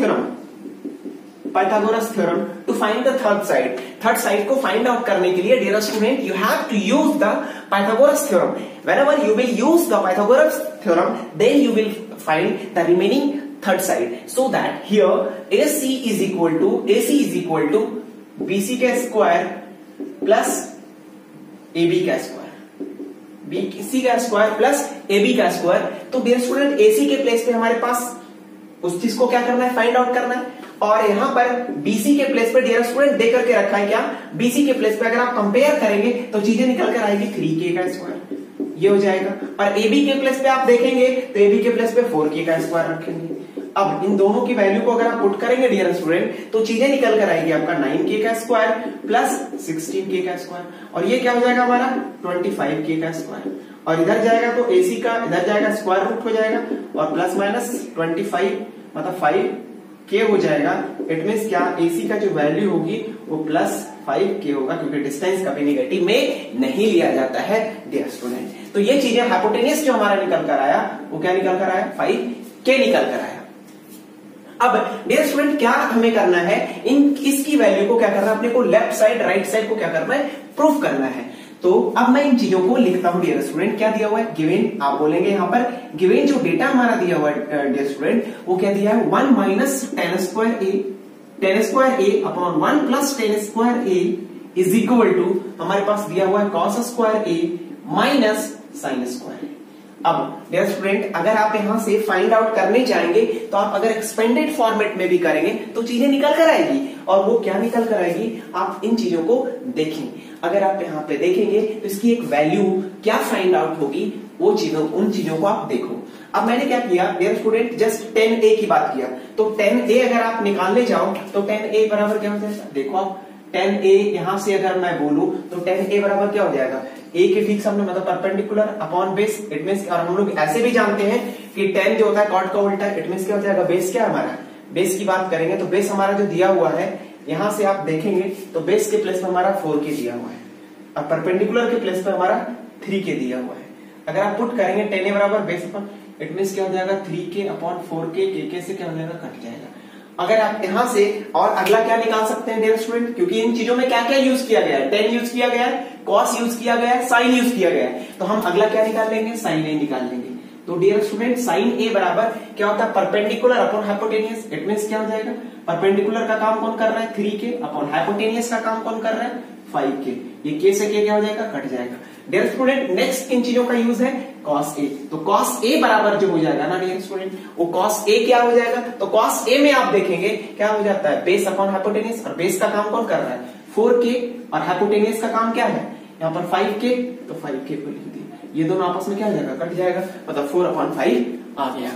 theorem to find the third side को फाइंड आउट करने के लिए dear student you have to use the Pythagoras theorem. Whenever you will use the Pythagoras theorem, then you will find the remaining third side, so that here AC is equal to BC का स्क्वायर प्लस AB का स्क्वायर, BC का स्क्वायर प्लस AB का स्क्वायर। तो डियर स्टूडेंट AC के प्लेस पे हमारे पास उस चीज को क्या करना है, फाइंड आउट करना है, और यहां पर BC के प्लेस पे डियर स्टूडेंट दे करके रखा है क्या, BC के प्लेस पे अगर आप कंपेयर करेंगे तो चीजें निकल कर आएगी 3K का स्क्वायर, ये हो जाएगा। और AB के प्लेस पे आप देखेंगे तो AB के प्लेस पे 4K का स्क्वायर रखेंगे। अब इन दोनों की वैल्यू को अगर आप पुट करेंगे डियर स्टूडेंट, तो चीजें निकल कर आएगी आपका 9K का स्क्वायर प्लस 16K का स्क्वायर, और ये क्या हो जाएगा हमारा 25K का स्क्वायर, और इधर जाएगा तो AC का इधर जाएगा स्क्वायर रूट हो जाएगा, और प्लस माइनस 25 मतलब 5K हो जाएगा। इट मींस क्या, AC का जो वैल्यू होगी वो प्लस 5K होगा, क्योंकि डिस्टेंस कभी नेगेटिव में नहीं लिया जाता है डियर स्टूडेंट। तो ये चीजें हाइपोटेनियस जो हमारा निकल कर आया वो क्या निकल कर आया, 5K निकल कर आया। अब डियर स्टूडेंट क्या हमें करना है, इसकी वैल्यू को क्या करना है, अपने को लेफ्ट साइड राइट साइड को क्या करना है, प्रूफ करना है। तो अब मैं इन चीजों को लिखता हूं डियर स्टूडेंट। क्या दिया हुआ है, गिवन, आप बोलेंगे यहां पर गिवन जो डेटा हमारा दिया हुआ है डियर स्टूडेंट, वो क्या दिया है, 1 minus tan square a upon 1 plus tan square a is equal to, हमारे पास दिया हुआ है cos square a minus sin square a। अब डियर स्टूडेंट अगर आप यहां से फाइंड आउट करने जाएंगे तो आप अगर एक्सपेंडेड फॉर्मेट में भी करेंगे तो चीजें निकल कर आएगी, और वो क्या निकल कर आएगी, आप इन चीजों को देखें। अगर आप यहाँ पे देखेंगे तो इसकी एक वैल्यू क्या फाइंड आउट होगी, वो चीजों, उन चीजों को आप देखो। अब मैंने क्या किया dear student, just tan A की बात किया, तो tan A अगर आप निकालने जाओ तो tan A बराबर क्या हो जाएगा, देखो आप tan A यहां से अगर मैं बोलूं तो tan A बराबर क्या हो जाएगा, A के ठीक सामने मतलब perpendicular upon base. It means, और हम लोग ऐसे भी जानते हैं कि tan जो होता है cot का उल्टा, इट मींस क्या हो जाएगा, बेस क्या हमारा, बेस की बात करेंगे तो बेस हमारा जो दिया हुआ है, यहां से आप देखेंगे तो बेस के प्लेस में हमारा 4K दिया हुआ है, और परपेंडिकुलर के प्लेस पे हमारा 3K दिया हुआ है। अगर आप पुट करेंगे tan A बराबर बेस अपॉन, इट मीन्स क्या हो जाएगा 3k/4k, k से क्या हो जाएगा कट जाएगा। अगर आप यहां से और अगला क्या निकाल सकते हैं डियर स्टूडेंट, क्योंकि इन चीजों में क्या क्या यूज किया गया है, tan यूज किया गया है, cos यूज किया गया है, sin यूज किया गया है, तो हम अगला क्या निकाल लेंगे, sin a निकाल लेंगे। तो डियर स्टूडेंट sin a बराबर क्या होता है, perpendicular upon hypotenuse. It means क्या हो जाएगा, परपेंडिकुलर का काम कौन कर रहा है 3k अपॉन हाइपोटेनियस का काम कौन कर रहा है 5k, ये k से k क्या हो जाएगा कट जाएगा। डियर स्टूडेंट नेक्स्ट इन चीजों का यूज है cos a, तो cos a बराबर जो हो जाएगा ना डियर स्टूडेंट, वो cos a क्या हो जाएगा, तो cos a में आप देखेंगे क्या हो जाता है, बेस अपॉन हाइपोटेनियस, और बेस का काम कौन कर रहा है 4k, और हाइपोटेनियस का काम क्या है यहाँ पर 5k, तो 5k को लिख दिया, ये दोनों आपस में क्या हो जाएगा कट जाएगा, मतलब 4/5 आ गया।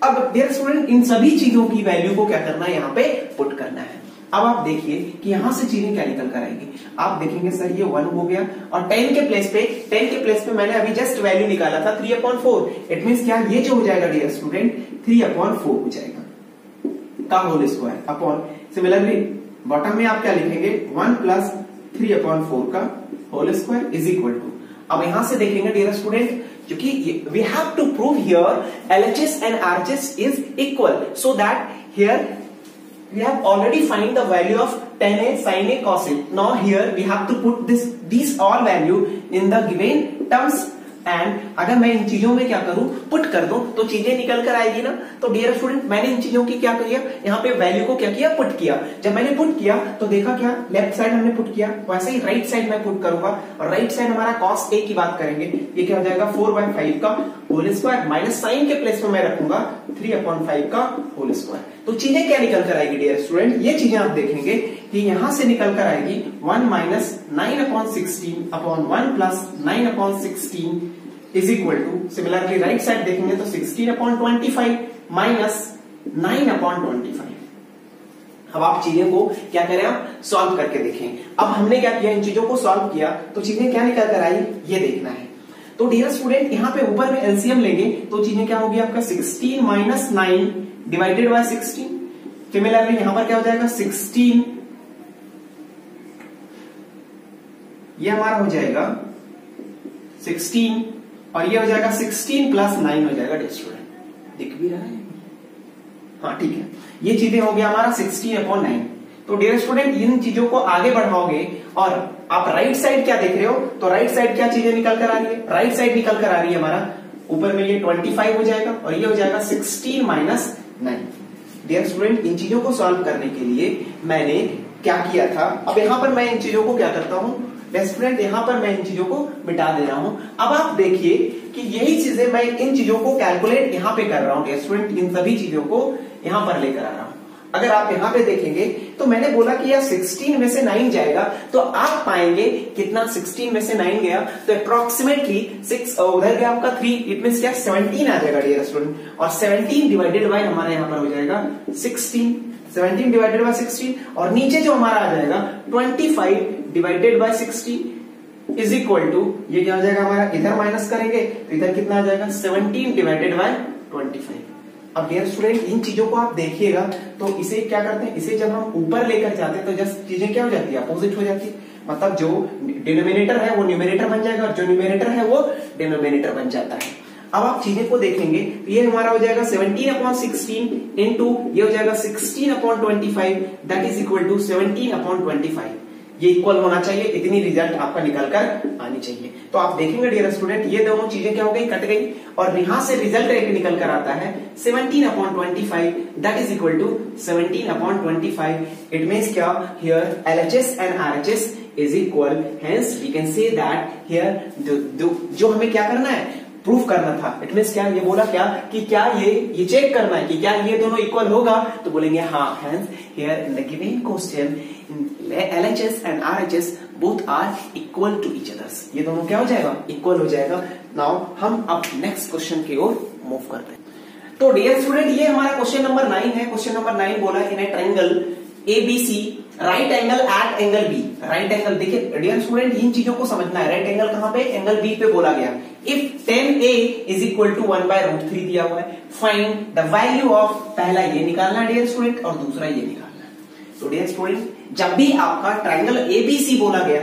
अब डियर स्टूडेंट इन सभी चीजों की वैल्यू को क्या करना है, यहाँ पे पुट करना है। अब आप देखिए कि यहां से चीजें क्या निकल कर आएंगी, आप देखेंगे सर ये 1 हो गया, और 10 के प्लेस पे मैंने अभी जस्ट वैल्यू निकाला था 3/4, इट मींस क्या, ये जो हो जाएगा डियर स्टूडेंट 3/4 हो जाएगा का whole square upon, similarly bottom में आप क्या लिखेंगे 1 + 3/4 का whole square is equal to, अब यहां से देखेंगे डियर स्टूडेंट, क्योंकि we have to prove here LHS and RHS is equal, so that here we have already find the value of tan a, sin a, cos a. Now here we have to put these all value in the given terms, and अगर मैं इन चीजों में क्या करूं, पुट कर दूं, तो चीजें निकल कर आएगी ना। तो डियर स्टूडेंट मैंने इन चीजों की क्या किया, यहाँ पे वैल्यू को क्या किया, पुट किया। जब मैंने पुट किया तो देखा क्या, लेफ्ट साइड हमने पुट किया, वैसे ही राइट साइड में पुट करूंगा, और राइट साइड हमारा cos a की बात करेंगे, ये क्या हो जाएगा 4/5 का होल स्क्वायर, माइनस साइन के प्लेस में मैं रखूंगा 3/5 का होल स्क्वायर। तो चीजें क्या निकल कर आएगी डियर स्टूडेंट, ये चीजें आप देखेंगे कि यहां से निकल कर आएगी 1 - 9/16 upon 1 + 9/16 is equal to, similarly right side देखेंगे तो 16/25 माइनस 9/25। अब आप चीजें को क्या करें, आप सॉल्व करके देखें। अब हमने क्या किया, इन चीजों को सॉल्व किया तो चीजें क्या निकल कर आई ये देखना है। तो डियर स्टूडेंट यहाँ पे ऊपर में एलसीएम लेंगे तो चीजें क्या होगी आपका 16 - 9 डिवाइडेड बाय 16, सिमिलरली यहां पर क्या हो जाएगा 16, ये हमारा हो जाएगा 16, और ये हो जाएगा 16 + 9 हो जाएगा डियर स्टूडेंट, दिख भी रहा है, हाँ ठीक है, ये चीजें हो गया हमारा 16/9। तो डियर स्टूडेंट इन चीजों को आगे बढ़ाओगे और आप राइट साइड क्या देख रहे हो, तो राइट साइड क्या चीजें निकल कर आ रही है, राइट साइड निकल कर आ रही है हमारा, ऊपर में ये 25 हो जाएगा और ये हो जाएगा 16 - 9। डियर स्टूडेंट इन चीजों को सॉल्व करने के लिए मैंने क्या किया था, अब यहां पर मैं इन चीजों को क्या करता हूं स्टूडेंट, यहां पर मैं इन चीजों को मिटा दे रहा हूं। अब आप देखिए कि यही चीजें मैं इन चीजों को कैलकुलेट यहां पे कर रहा हूं स्टूडेंट, इन सभी चीजों को यहां पर लेकर आ रहा हूं। अगर आप यहां पे देखेंगे तो मैंने बोला कि यार 16 में से 9 जाएगा, तो आप पाएंगे कितना 16 में से 9 गया तो अप्रोक्सीमेटली 6 उधर गया आपका 3, इट मींस क्या 17 आ जाएगा डियर स्टूडेंट, और 17 डिवाइडेड बाय हमारा यहां पर हो जाएगा 16, 17 डिवाइडेड बाय 16, और नीचे जो हमारा आ जाएगा 25 divided by 60 is equal to, ये क्या हो जाएगा हमारा, इधर माइनस करेंगे तो इधर कितना आ जाएगा 17 डिवाइडेड बाय 25। अब डियर स्टूडेंट इन चीजों को आप देखिएगा तो इसे क्या करते हैं, इसे जब हम ऊपर लेकर जाते हैं तो जस्ट चीजें क्या हो जाती है, अपोजिट हो जाती है, मतलब जो डिनोमिनेटर है वो न्यूमरेटर बन जाएगा और जो न्यूमरेटर है वो डिनोमिनेटर बन जाता है। अब आप चीजें को देखेंगे तो ये हमारा हो जाएगा 17/16 इंटू ये हो जाएगा 16/25 दैट इज इक्वल टू 17/25, ये इक्वल होना चाहिए, इतनी रिजल्ट आपका निकल कर आनी चाहिए। तो आप देखेंगे डियर स्टूडेंट ये दोनों चीजें क्या हो गई, कट गई, और यहां से रिजल्ट एक निकल कर आता है 17/25 that is equal to 17/25। It means क्या, here LHS and RHS is equal, hence we can say that here जो हमें क्या करना है, प्रूफ करना था। इट मींस क्या, ये बोला क्या कि क्या ये चेक करना है कि क्या ये दोनों इक्वल होगा, तो बोलेंगे हाँ, hence here in the given question LHS and RHS both are equal to each others, ये दोनों क्या हो जाएगा, इक्वल हो जाएगा। नाउ हम अब नेक्स्ट क्वेश्चन की ओर मूव करते हैं। तो डियर स्टूडेंट ये हमारा क्वेश्चन नंबर 9 है। क्वेश्चन नंबर 9 बोला in a triangle ABC right angle at angle B, right angle, देखिए डियर स्टूडेंट इन चीजों को समझना है, राइट एंगल कहां पे, एंगल B पे बोला गया। If tan A is equal to 1/√3 दिया हुआ है, फाइंड द वैल्यू ऑफ, पहला ये निकालना है डियर स्टूडेंट और दूसरा ये निकालना है। तो डियर स्टूडेंट जब भी आपका ट्रायंगल ABC बोला गया,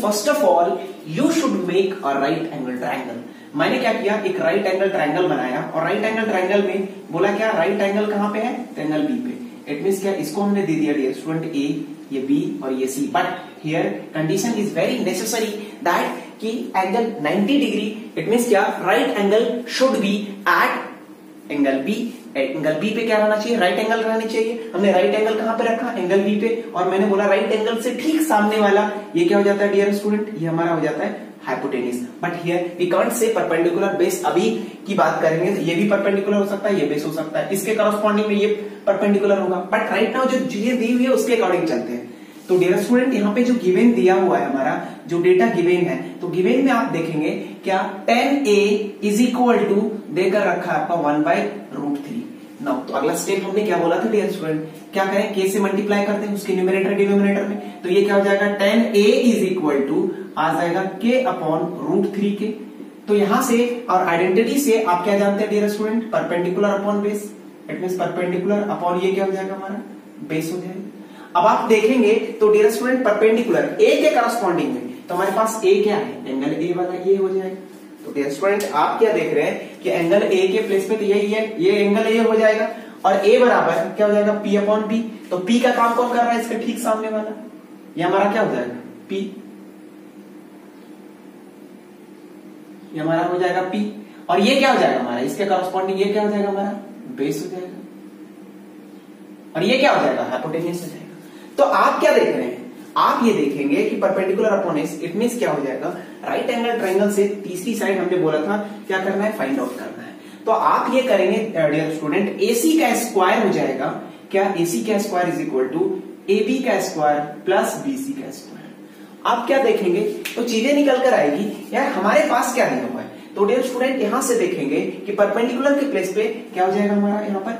first of all you should make a right angle triangle. मैंने क्या किया, एक राइट एंगल ट्रायंगल बनाया और राइट एंगल ट्रायंगल में बोला क्या, राइट एंगल कहां पे है, एंगल बी पे। इट मींस क्या, इसको हमने दे दिया डियर स्टूडेंट ए, ये बी और ये C. But here condition is very necessary that कि एंगल 90 डिग्री, इट मींस क्या, right angle should be at angle B. Angle B पे क्या रहना चाहिए, राइट एंगल रहनी चाहिए। हमने राइट एंगल कहां पे रखा, एंगल बी पे, और मैंने बोला राइट एंगल से ठीक सामने वाला ये क्या हो जाता है डियर स्टूडेंट, ये हमारा हो जाता है hypotenuse. But here we can't say perpendicular base, अभी की बात करेंगे तो ये भी परपेंडिकुलर हो सकता है, ये बेस हो सकता है, इसके करस्पॉन्डिंग में ये परपेंडिकुलर होगा। बट राइट नाउ जो चीजें दी हुई है उसके अकॉर्डिंग चलते हैं। तो डियर स्टूडेंट यहाँ पे जो गिवन दिया हुआ है, हमारा जो डेटा गिवन है, तो गिवन में आप देखेंगे क्या 10a इज इक्वल टू देकर रखा है आपका 1/√3। नाउ तो अगला स्टेप हमने क्या बोला था डियर स्टूडेंट, क्या करें, k से मल्टीप्लाई करते हैं उसके न्यूमरेटर डिनोमिनेटर में। तो ये क्या हो जाएगा, 10a इज इक्वल टू आ जाएगा k/√3 के। तो यहां से और आइडेंटिटी से आप क्या जानते हैं dear student, perpendicular upon base. It means perpendicular upon ये क्या हो जाएगा, हमारा बेस हो जाएगा। अब आप देखेंगे तो डियर स्टूडेंट परपेंडिकुलर ए के करस्पॉन्डिंग में, तो हमारे पास ए क्या है, एंगल ए वाला ये हो जाएगा। तो डियर स्टूडेंट आप क्या देख रहे हैं कि एंगल ए के प्लेस पे तो यही है, ये एंगल ए हो जाएगा, और ए बराबर क्या हो जाएगा, P/P। तो P का काम कौन कर रहा है, इसके ठीक सामने वाला, ये हमारा क्या हो जाएगा, P, ये हमारा हो जाएगा P। और ये क्या हो जाएगा हमारा, इसके करस्पॉन्डिंग ये क्या हो जाएगा, हमारा बेस हो जाएगा, और ये क्या हो जाएगा, हाइपोटेन्यूज हो जाएगा। तो आप क्या देख रहे हैं, आप ये देखेंगे कि perpendicular upon S, it means क्या हो जाएगा, राइट एंगल ट्रायंगल से तीसरी साइड हमने बोला था क्या करना है, फाइंड आउट करना है। तो आप ये करेंगे डियर स्टूडेंट, AC का स्क्वायर हो जाएगा क्या, AC का square is equal to AB का स्क्वायर प्लस BC का स्क्वायर। आप क्या देखेंगे तो चीजें निकल कर आएगी यार, हमारे पास क्या दिया हुआ है। तो डियर स्टूडेंट यहां से देखेंगे कि परपेंडिकुलर के प्लेस पे क्या हो जाएगा, हमारा यहाँ पर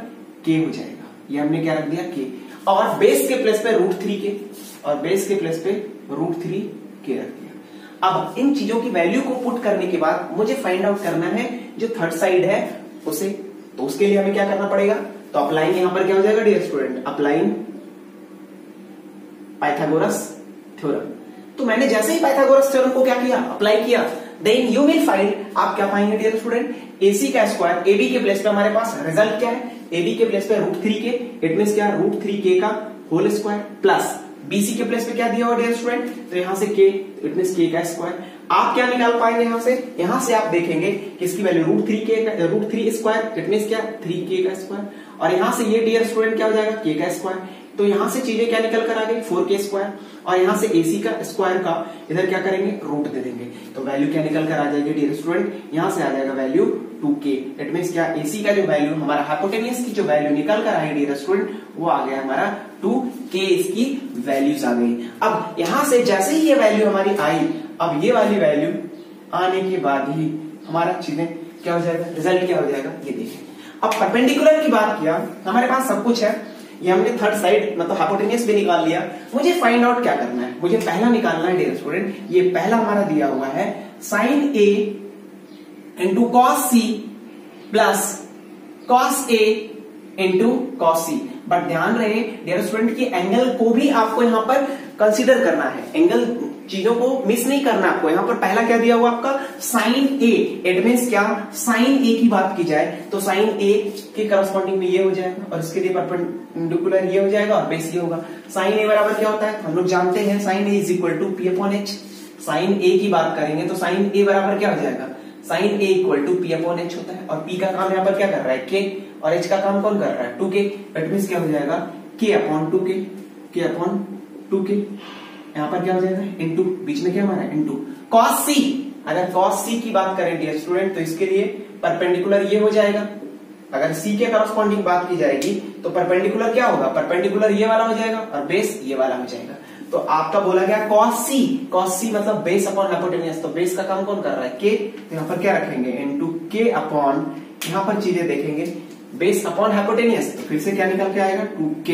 K हो जाएगा, ये हमने क्या रख दिया K, और बेस के प्लेस पे √3 के, और बेस के प्लेस पे √3 के रख दिया। अब इन चीजों की वैल्यू को पुट करने के बाद मुझे फाइंड आउट करना है जो थर्ड साइड है उसे। तो उसके लिए हमें क्या करना पड़ेगा, तो अप्लाइंग यहां पर क्या हो जाएगा dear student, applying Pythagoras theorem. तो मैंने जैसे ही पाइथागोरस थ्योरम को क्या किया, अप्लाई किया, देन यू विल फाइंड, आप क्या पाएंगे डियर स्टूडेंट, AC का स्क्वायर, AB के प्लेस पे हमारे पास रिजल्ट क्या है, AB के प्लेस पे √3 के, इट मींस क्या, √3 का होल स्क्वायर प्लस BC के प्लेस पे क्या दिया हुआ डियर स्टूडेंट, तो यहां से K, इट मींस K का स्क्वायर। आप क्या निकाल पाएंगे यहां से आप देखेंगे कि इसकी वैल्यू √3 स्क्वायर, इट मींस क्या, 3K का स्क्वायर, और यहां से ये डियर स्टूडेंट क्या हो जाएगा, K का स्क्वायर। तो यहां से चीजें क्या निकल कर आ गई, 4K स्क्वायर, और यहां से AC का स्क्वायर का इधर क्या करेंगे, रूट दे देंगे। तो वैल्यू क्या निकल कर आ जाएगी डियर स्टूडेंट, यहां से आ जाएगा वैल्यू 2K। इट मींस क्या, AC का जो वैल्यू, हमारा हाइपोटेन्यूज की जो वैल्यू निकल कर आई डियर स्टूडेंट, वो आ गया हमारा 2K, इसकी वैल्यूज आ गई। अब यहां से जैसे ही ये वैल्यू हमारी आई, अब ये वाली वैल्यू आने के बाद ही हमारा चीजें क्या हो जाएगा, रिजल्ट क्या हो जाएगा, ये देखिए। अब परपेंडिकुलर की बात किया, हमारे पास सब कुछ है, ये हमने थर्ड साइड मतलब हाइपोटेन्यूज भी निकाल लिया। मुझे फाइंड आउट क्या करना है, मुझे पहला निकालना है डियर स्टूडेंट, ये पहला हमारा दिया हुआ है sin A into cos C plus cos A into cos C। But ध्यान रहे डियर स्टूडेंट की एंगल को भी आपको यहां पर कंसीडर करना है, एंगल चीजों को मिस नहीं करना आपको। यहां पर पहला क्या दिया हुआ आपका, sin A, इट मींस क्या, sin A की बात की जाए तो sin A के करस्पॉन्डिंग में ये हो जाएगा, और इसके लिए परपेंडिकुलर ये हो जाएगा, और बेस ये होगा। sin A बराबर क्या होता है, हम लोग जानते हैं, sin A is equal to P/H। sin A की बात करेंगे तो sin A बराबर क्या हो जाएगा, sin A equal to P/H होता है, और P का काम यहाँ पर क्या कर रहा है, K, और H का काम कौन कर रहा है, 2K। इट मींस क्या हो जाएगा, K/2K, K/2K। यहां पर क्या हो जाएगा, इंटू, बीच में क्या हमारा इंटू cos C। अगर cos C की बात करें डियर स्टूडेंट तो इसके लिए परपेंडिकुलर ये हो जाएगा। अगर C के करस्पॉन्डिंग बात की जाएगी तो परपेंडिकुलर क्या होगा, परपेंडिकुलर ये वाला हो जाएगा, और बेस ये वाला हो जाएगा। तो आपका बोला गया cos C मतलब बेस अपॉन हाइपोटेन्यूज, तो बेस का काम कौन कर रहा है, K। तो यहाँ पर क्या रखेंगे, इंटू K अपॉन, यहाँ पर चीजें देखेंगे, बेस अपॉन हाइपोटेन्यूज, तो फिर से क्या निकल के आएगा, 2K,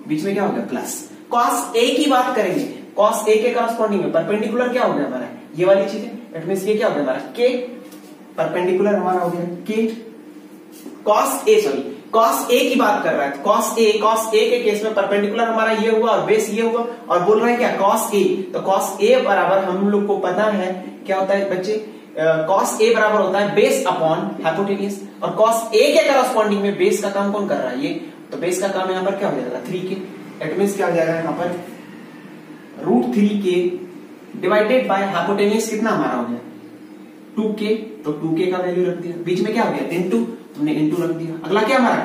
बीच में क्या होगा प्लस। cos A की बात करेंगे, cos A के करस्पॉन्डिंग में परपेंडिकुलर क्या हो गया हमारा, ये वाली चीजें, इट मींस ये क्या हो गया हमारा K, परपेंडिकुलर हमारा हो गया K। cos A की बात कर रहा है, cos A के केस में परपेंडिकुलर हमारा ये हुआ और बेस ये हुआ, और बोल रहे हैं क्या cos A। तो cos A बराबर हम लोग को पता है क्या होता है बच्चे, कॉस ए बराबर होता है बेस अपॉन हाइपोटेन्यूज, और कॉस ए के करस्पॉन्डिंग में बेस का काम कौन कर रहा है, ये, तो बेस का काम यहाँ पर क्या हो जाएगा 3 के, इट मींस क्या हो जाएगा यहाँ पर √3k डिवाइडेड बाय हाइपोटेन्यूज कितना हमारा हो गया 2k, तो 2k का वैल्यू रख दिया, बीच में क्या हो गया इनटू, हमने इनटू रख दिया। अगला क्या हमारा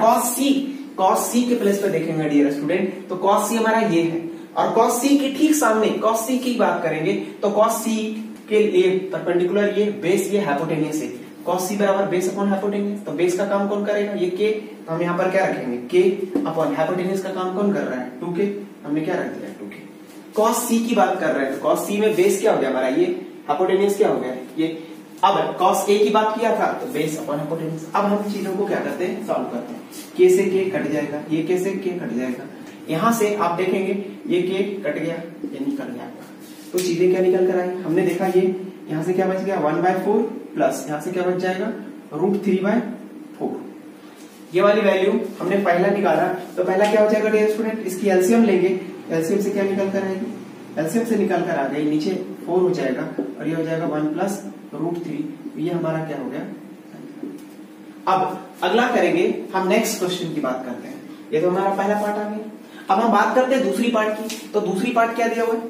cos c के प्लेस पे देखेंगे डियर स्टूडेंट, तो cos c हमारा ये है, और cos c के ठीक सामने cos c की बात करेंगे तो cos c के लिए परपेंडिकुलर ये बेस ये हाइपोटेन्यूज है, cos c बराबर बेस अपॉन हाइपोटेन्यूज, तो बेस का काम कौन करेगा ये k, तो हम यहाँ पर क्या रखेंगे k अपॉन हाइपोटेन्यूज का काम कौन कर रहा है 2k, हमने क्या रख दिया 2k। cos c की बात कर रहे हैं तो cos c में बेस क्या हो गया हमारा ये, हाइपोटेन्यूज क्या हो गया ये। अब cos a की बात किया था तो बेस अपॉन हाइपोटेन्यूज। अब हम चीजों को क्या करते हैं सॉल्व करते हैं, k से k कट जाएगा, ये k से k कट जाएगा, यहां से आप देखेंगे ये k कट गया, ये निकल गया, तो चीजें क्या निकल कर आई, हमने देखा ये यहां से क्या बच गया 1/4 प्लस यहां से क्या बच जाएगा √3/4, ये वाली वैल्यू हमने पहला निकाला, तो पहला क्या हो जाएगा डियर स्टूडेंट, इसकी एलसीएम लेंगे, एलसीएम से क्या निकल कर आएगी, एलसीएम से निकल कर आ गई, नीचे 4 हो जाएगा और ये हो जाएगा 1 प्लस √3, ये हमारा क्या हो गया। अब अगला करेंगे हम नेक्स्ट क्वेश्चन की बात करते हैं, ये तो हमारा पहला पार्ट आ गया। अब हम बात करते हैं दूसरी पार्ट की, तो दूसरी पार्ट क्या दिया हुआ है,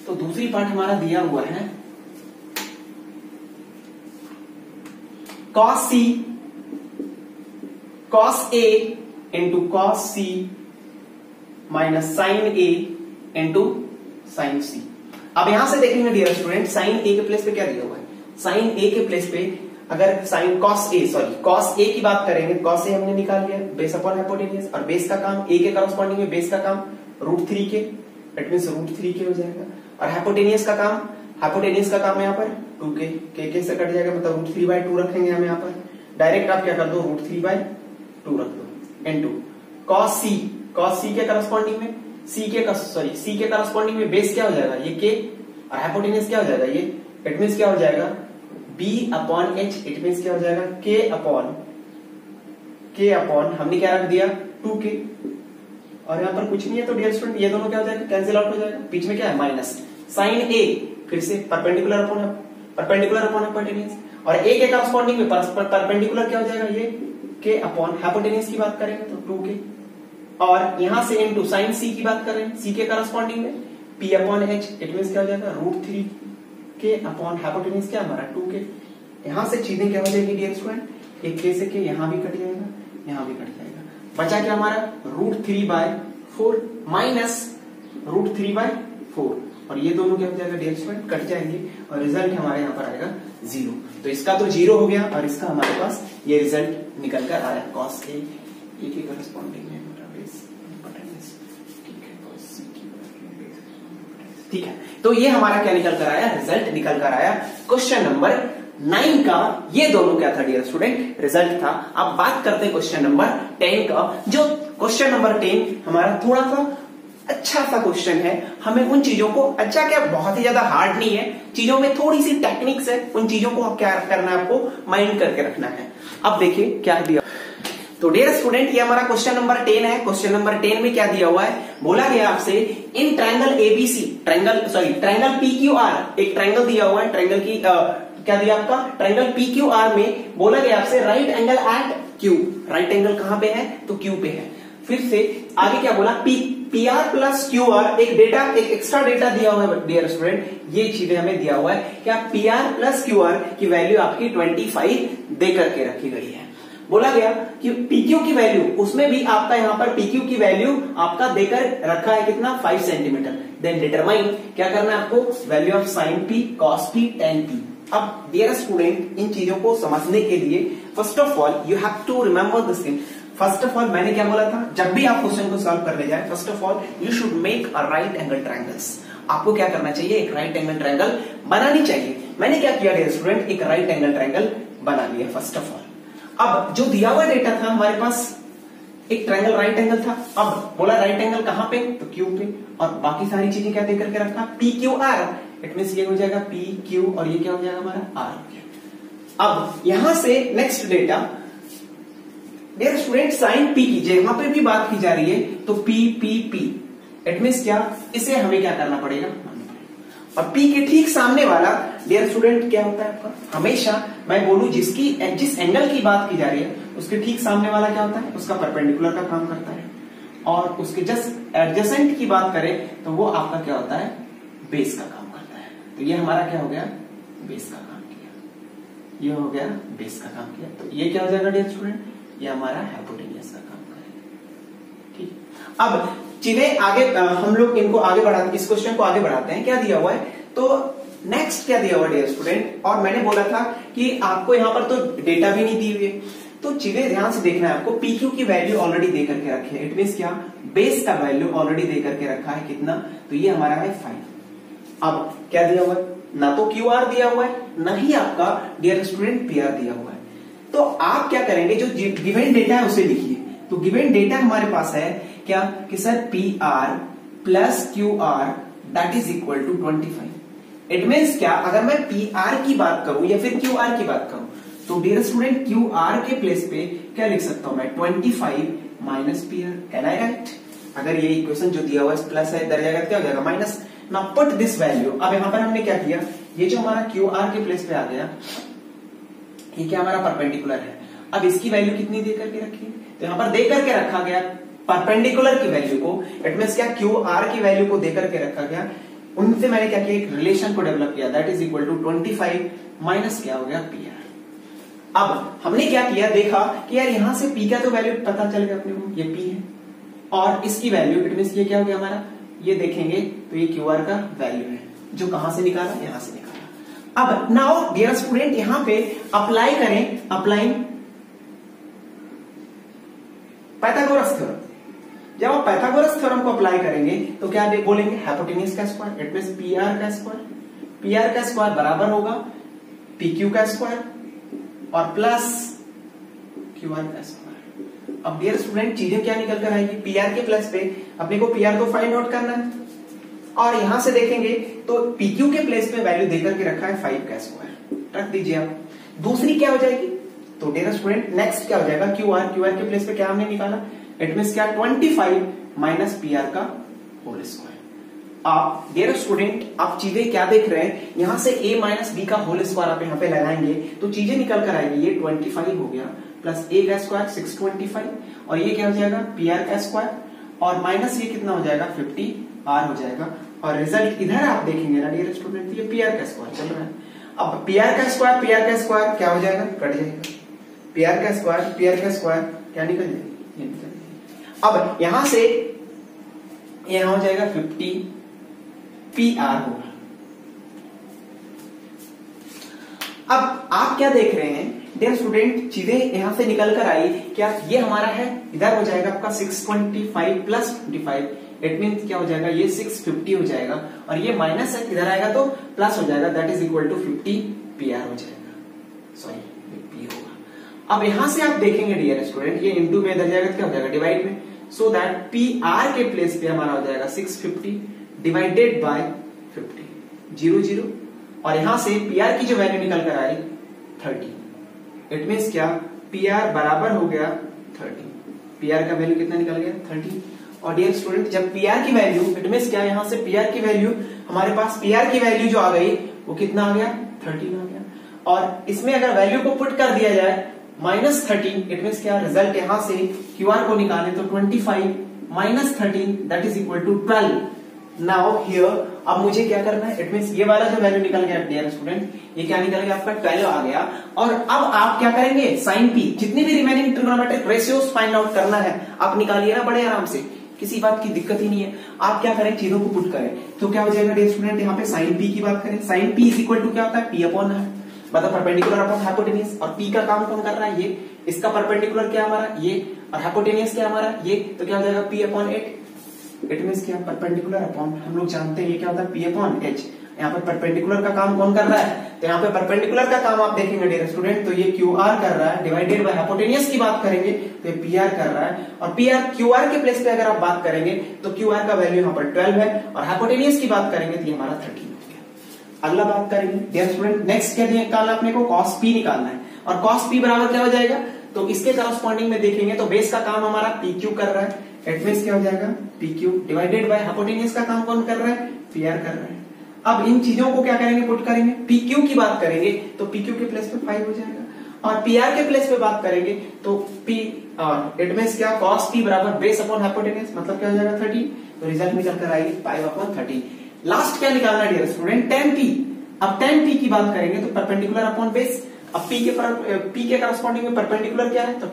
तो दूसरी पार्ट हमारा दिया हुआ है cos a into cos c minus sin a into sin c। अब यहां से देखेंगे डियर स्टूडेंट sin a के प्लेस पे क्या दिया हुआ है, sin a के प्लेस पे अगर sin cos a की बात करेंगे, cos a हमने निकाल लिया बेस अपॉन हाइपोटेन्यूज, और बेस का काम a के करस्पॉन्डिंग में बेस का काम √3k, इट मींस √3k हो जाएगा, और हाइपोटेन्यूज का काम यहाँ पर 2k, k से कट जाएगा, मतलब √3/2 रखेंगे हम यहाँ पर, डायरेक्ट आप क्या कर दो √3/2 रख दो, इनटू cos c के करस्पॉन्डिंग में c के करस्पॉन्डिंग में बेस क्या हो जाएगा ये k, और हाइपोटेन्यूज क्या हो जाएगा ये, इट मींस क्या हो जाएगा b upon h, it means क्या हो जाएगा k अपॉन हमने क्या रख दिया 2k, और यहाँ पर कुछ नहीं है, तो डियर स्टूडेंट ये दोनों क्या हो जाएगा कैंसिल आउट हो जाएगा, बीच में क्या है माइनस, sin a फिर से परपेंडिकुलर अपॉन हाइपोटेन्यूज, और a के करस्पॉन्डिंग में परपेंडिकुलर क्या हो जाएगा ये k अपॉन हाइपोटेन्यूज की बात करेंगे तो 2k, और यहां से इनटू sin c की बात करें, c के करस्पॉन्डिंग में p upon h, it means क्या हो जाएगा √3k अपॉन हाइपोटेन्यूज क्या हमारा 2k। यहां से चीजें क्या हो जाएगी डियर स्टूडेंट, एक k से k यहां भी कट जाएगा, यहां भी कट जाएगा, बचा क्या हमारा √3/4 माइनस √3/4, और ये दोनों क्या हो जाएगा डियर स्टूडेंट कट जाएंगे, और रिजल्ट हमारे यहाँ पर आएगा 0, तो इसका तो 0 हो गया, और इसका हमारे पास ये रिजल्ट निकल कर आया cos a के करस्पॉन्डिंग में ठीक है, तो ये हमारा क्या निकल कर आया, रिजल्ट निकल कर आया क्वेश्चन नंबर 9 का, ये दोनों क्या था डियर स्टूडेंट रिजल्ट था। अब बात करते हैं क्वेश्चन नंबर 10 का, जो क्वेश्चन नंबर 10 हमारा थोड़ा सा अच्छा सा क्वेश्चन है, हमें उन चीजों को, अच्छा क्या बहुत ही ज्यादा हार्ड नहीं है, चीजों में थोड़ी सी टेक्निक्स है, उन चीजों को क्या करना है आपको माइंड करके रखना है। अब देखिए क्या दिया, तो डियर स्टूडेंट ये हमारा क्वेश्चन नंबर 10 है। क्वेश्चन नंबर 10 में क्या दिया हुआ है, बोला गया आपसे in triangle ABC, triangle PQR, एक ट्रायंगल दिया हुआ है, ट्रायंगल की क्या दिया आपका, ट्रायंगल पीक्यूआर में बोला गया आपसे right angle at Q, right angle कहां पे है तो क्यू पे है। फिर से आगे क्या बोला, पीआर प्लस क्यूआर, एक एक्स्ट्रा डेटा दिया हुआ है डियर स्टूडेंट, ये चीजें हमें दिया हुआ है क्या, पीआर प्लस क्यूआर की वैल्यू आपकी 25 दे करके रखी गई है। बोला गया कि पीक्यू की वैल्यू, उसमें भी आपका यहाँ पर पीक्यू की वैल्यू आपका देकर रखा है कितना 5 सेंटीमीटर, देन डिटरमाइन क्या करना है आपको, value of sine P, cos P, tan P. अब डियर स्टूडेंट इन चीजों को समझने के लिए first of all you have to remember this thing. First of all मैंने क्या बोला था, जब भी आप क्वेश्चन को सॉल्व करने जाए, first of all you should make a right angle triangles. आपको क्या करना चाहिए, एक राइट एंगल ट्रायंगल बनानी चाहिए। मैंने क्या किया डियर स्टूडेंट, एक राइट एंगल ट्रायंगल बना लिया फर्स्ट ऑफ ऑल। अब जो दिया हुआ डेटा था हमारे पास, एक ट्रायंगल राइट एंगल था, अब बोला राइट एंगल कहां पे तो क्यू पे, और बाकी सारी चीजें क्या देकर के रखा, P Q R, it means ये हो जाएगा पी क्यू और ये क्या हो जाएगा हमारा आर। अब यहां से next data dear student sine P की यहां पे भी बात की जा रही है, तो P P P, it means क्या, इसे हमें क्या करना पड़ेगा, और P के ठीक सामने वाला डियर स्टूडेंट क्या होता है आपका, हमेशा मैं बोलूं जिस एंगल की बात की जा रही है उसके ठीक सामने वाला क्या होता है, उसका परपेंडिकुलर का काम करता है। और उसके जस्ट एडजेसेंट की बात करें तो वो आपका क्या होता है, बेस का काम करता है। तो ये हमारा क्या हो गया, बेस का काम किया, ये हो गया बेस का काम किया। तो ये क्या हो जाएगा डियर स्टूडेंट, ये हमारा हाइपोटेन्यूज का काम करेगा। ठीक, अब चीजें आगे हम लोग इनको आगे बढ़ाते, इस क्वेश्चन को आगे बढ़ाते हैं। क्या दिया हुआ है, तो नेक्स्ट क्या दिया हुआ डियर स्टूडेंट, और मैंने बोला था कि आपको यहाँ पर तो डेटा भी नहीं दी हुई है, तो चीजें ध्यान से देखना है आपको। PQ की वैल्यू ऑलरेडी दे करके रखी है, इट मींस क्या, बेस का वैल्यू ऑलरेडी दे करके रखा है, कितना, तो ये हमारा है 5। अब क्या दिया हुआ है, ना तो QR दिया हुआ है, ना ही आपका डियर स्टूडेंट PR दिया हुआ है। तो आप क्या करेंगे, जो गिवन डेटा है उसे लिखिए। तो गिवन डेटा हमारे पास है क्या, कि सर PR प्लस QR that is equal to 25। It means क्या, अगर मैं PR की बात करूं या फिर QR की बात करूं, तो डियर स्टूडेंट QR के प्लेस पे क्या लिख सकता हूं मैं, 25 minus PR। Can I right, अगर ये इक्वेशन जो दिया हुआ है प्लस है, इधर जाएगा क्या हो जाएगा minus. Now put this value. अब यहां पर हमने क्या किया, ये जो हमारा QR के प्लेस पे आ गया, ये क्या हमारा परपेंडिकुलर है। अब इसकी वैल्यू कितनी दे करके रखी है, तो यहां पर दे करके रखा गया परपेंडिकुलर की वैल्यू को, इट मींस क्या, QR की वैल्यू को दे करके रखा गया। उनसे मैंने क्या किया, एक रिलेशन को डेवलप किया, that is equal to 25 minus क्या हो गया PR। अब हमने क्या किया, देखा कि यार यहां से P का तो वैल्यू पता चल गया अपने को, ये P है, और इसकी वैल्यू इट मींस ये क्या हो गया हमारा, ये देखेंगे तो ये QR का वैल्यू है, जो कहां से निकाला, यहां से निकाला। अब नाउ डियर स्टूडेंट यहां पे अप्लाई करें, अप्लाइंग पाइथागोरस थ्योरम। जब आप पाइथागोरस थ्योरम को अप्लाई करेंगे तो क्या बोलेंगे, हाइपोटेन्यूज का स्क्वायर, इट मींस PR का स्क्वायर, PR का स्क्वायर बराबर होगा PQ का स्क्वायर और प्लस QR का स्क्वायर। अब डियर स्टूडेंट चीजें क्या निकल कर आएगी, PR के प्लस पे अपने को PR को फाइंड आउट करना है, और यहां से देखेंगे तो PQ के प्लेस पे वैल्यू देकर के रखा है 5 का स्क्वायर, रख दीजिए आप। दूसरी क्या हो जाएगी, तो डियर स्टूडेंट नेक्स्ट क्या हो जाएगा, QR के प्लेस पे क्या हमने निकाला, इट मींस क्या, 25 माइनस PR का होल स्क्वायर। आप डियर स्टूडेंट आप चीजें क्या देख रहे हैं, यहां से A माइनस B का होल स्क्वायर आप यहां पे लगाएंगे तो चीजें निकल कर आएगी, ये 25 हो गया प्लस A का स्क्वायर 625, और ये क्या हो जाएगा PR का स्क्वायर, और माइनस ये कितना हो जाएगा 50 R हो जाएगा, और रिजल्ट इधर आप देखेंगे ना डियर स्टूडेंट, ये PR का स्क्वायर चल रहा है। अब PR का स्क्वायर क्या हो जाएगा, कट जाएगा, PR का स्क्वायर क्या निकल जाएगा, ये निकल जाएगा। अब यहां से यहां हो जाएगा 50 PR होगा। अब आप क्या देख रहे हैं डियर स्टूडेंट, चीजें यहां से निकल कर आई क्या, ये हमारा है, इधर हो जाएगा आपका 625 प्लस 25, इट मीन क्या हो जाएगा, ये 650 हो जाएगा, और ये माइनस है, इधर आएगा तो प्लस हो जाएगा, that is equal to 50 PR हो जाएगा, सॉरी P होगा। अब यहां से आप देखेंगे डियर स्टूडेंट, ये इंटू में इधर जाएगा क्या हो जाएगा, डिवाइड में, सो दैट PR के प्लेस पे हमारा हो जाएगा 650 डिवाइडेड बाय 50, 0 0, और यहां से PR की जो वैल्यू निकल कर आई 30, इट मींस क्या, PR बराबर हो गया 30, PR का वैल्यू कितना निकल गया 30। और डियर स्टूडेंट जब PR की वैल्यू, इट मींस क्या, यहां से PR की वैल्यू हमारे पास, PR की वैल्यू जो आ गई वो कितना आ गया 13 आ गया, और इसमें अगर वैल्यू को पुट कर दिया जाए -13, इट मींस क्या, रिजल्ट यहां से QR को निकाले तो 25 minus 13 that is equal to 12। Now here अब मुझे क्या करना है, इट मींस ये वाला जो वैल्यू निकल गया डियर स्टूडेंट, ये क्या निकल गया आपका 12 आ गया, और अब आप क्या करेंगे, साइन P जितनी भी remaining trigonometric ratios find out करना है आप निकालिए ना बड़े आराम से, किसी बात की दिक्कत ही नहीं है। आप क्या करें, चीजों को पुट करें, तो क्या हो जाएगा डियर स्टूडेंट, यहाँ पे साइन P की बात करें, sine P is equal to क्या होता है, P अपॉन है, मतलब परपेंडिकुलर अपॉन हाइपोटेन्यूज, और P का काम कौन कर रहा है, ये, इसका परपेंडिकुलर क्या हमारा ये, और हाइपोटेन्यूज क्या हमारा ये, तो क्या हो जाएगा P अपॉन 8, इट मींस क्या, परपेंडिकुलर अपॉन, हम लोग जानते हैं ये क्या होता है P अपॉन H। यहाँ पर परपेंडिकुलर का काम कौन कर रहा है, तो यहाँ पे परपेंडिकुलर का काम आप देखेंगे डियर स्टूडेंट, तो ये QR कर रहा है, डिवाइडेड बाय हाइपोटेन्यूज की बात करेंगे तो ये PR कर रहा है, और QR के प्लेस पे अगर आप बात करेंगे तो QR का वैल्यू यहाँ पर 12 है, और हाइपोटेन्यूज की बात करेंगे तो ये हमारा 13 हो गया। अगला बात करेंगे डियर स्टूडेंट, नेक्स्ट क्या निकालना अपने को, cos P निकालना है, और cos P बराबर क्या हो जाएगा, तो इसके करस्पॉन्डिंग में देखेंगे तो बेस का काम हमारा PQ कर रहा है, इट मींस क्या हो जाएगा PQ डिवाइडेड बाय हाइपोटेन्यूज का काम कौन कर रहा है, PR कर रहा है। अब इन चीजों को क्या करेंगे, पुट करेंगे। पी क्यू की बात करेंगे तो पी क्यू के प्लेस पे 5 हो जाएगा, और पी आर के प्लेस पे बात करेंगे तो पी आर इट मींस क्या, कॉस पी बराबर बेस अपॉन हाइपोटेनस, मतलब क्या हो जाएगा 30। तो रिजल्ट निकल कर आएगी 5/30। लास्ट क्या निकालना है डियर स्टूडेंट, tan p। अब tan p की बात करेंगे तो परपेंडिकुलर अपॉन बेस। अब p के करस्पॉन्डिंग में परपेंडिकुलर क्या है, तो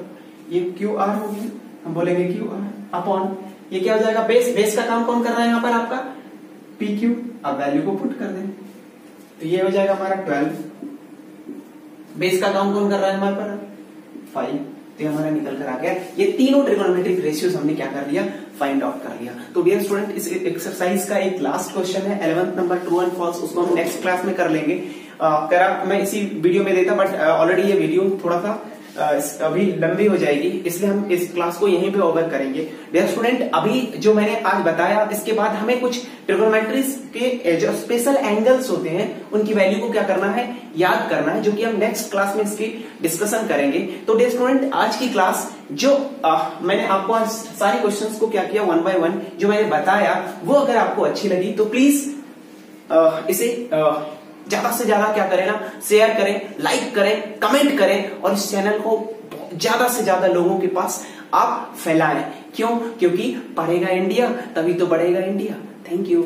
ये क्यू आर हो गया, हम बोलेंगे क्यू आर अपॉन ये क्या हो जाएगा, बेस। बेस का काम कौन कर रहा है यहाँ पर आपका, पी क्यू। अब वैल्यू को पुट कर दें तो ये हो जाएगा हमारा 12। बेस का काम कौन कर रहा है हमारे पर 5, तो ये हमारा निकल कर आ गया। ये तीनों ट्रिगोनोमेट्रिक रेशियोज हमने क्या कर लिया, फाइंड आउट कर लिया। तो डियर स्टूडेंट इस एक्सरसाइज का एक लास्ट क्वेश्चन है 11th number, true and false, उसको हम नेक्स्ट क्लास में कर लेंगे। मैं इसी वीडियो में देता, बट ऑलरेडी ये वीडियो थोड़ा सा अभी लंबी हो जाएगी, इसलिए हम इस क्लास को यहीं पे ओवर करेंगे। डियर स्टूडेंट अभी जो मैंने आज बताया, इसके बाद हमें कुछ ट्रिगोनोमेट्रीज के जो स्पेशल एंगल्स होते हैं उनकी वैल्यू को क्या करना है, याद करना है, जो कि हम नेक्स्ट क्लास में इसकी डिस्कशन करेंगे। तो डियर स्टूडेंट आज की क्लास जो मैंने आपको आज सारे क्वेश्चंस को क्या किया, 1 by 1 जो मैंने बताया, वो अगर आपको अच्छी लगी तो प्लीज इसे ज्यादा से ज्यादा क्या करें ना, शेयर करें, लाइक करें, कमेंट करें, और इस चैनल को ज्यादा से ज्यादा लोगों के पास आप फैलाएं। क्यों? क्योंकि पढ़ेगा इंडिया तभी तो बढ़ेगा इंडिया। Thank you.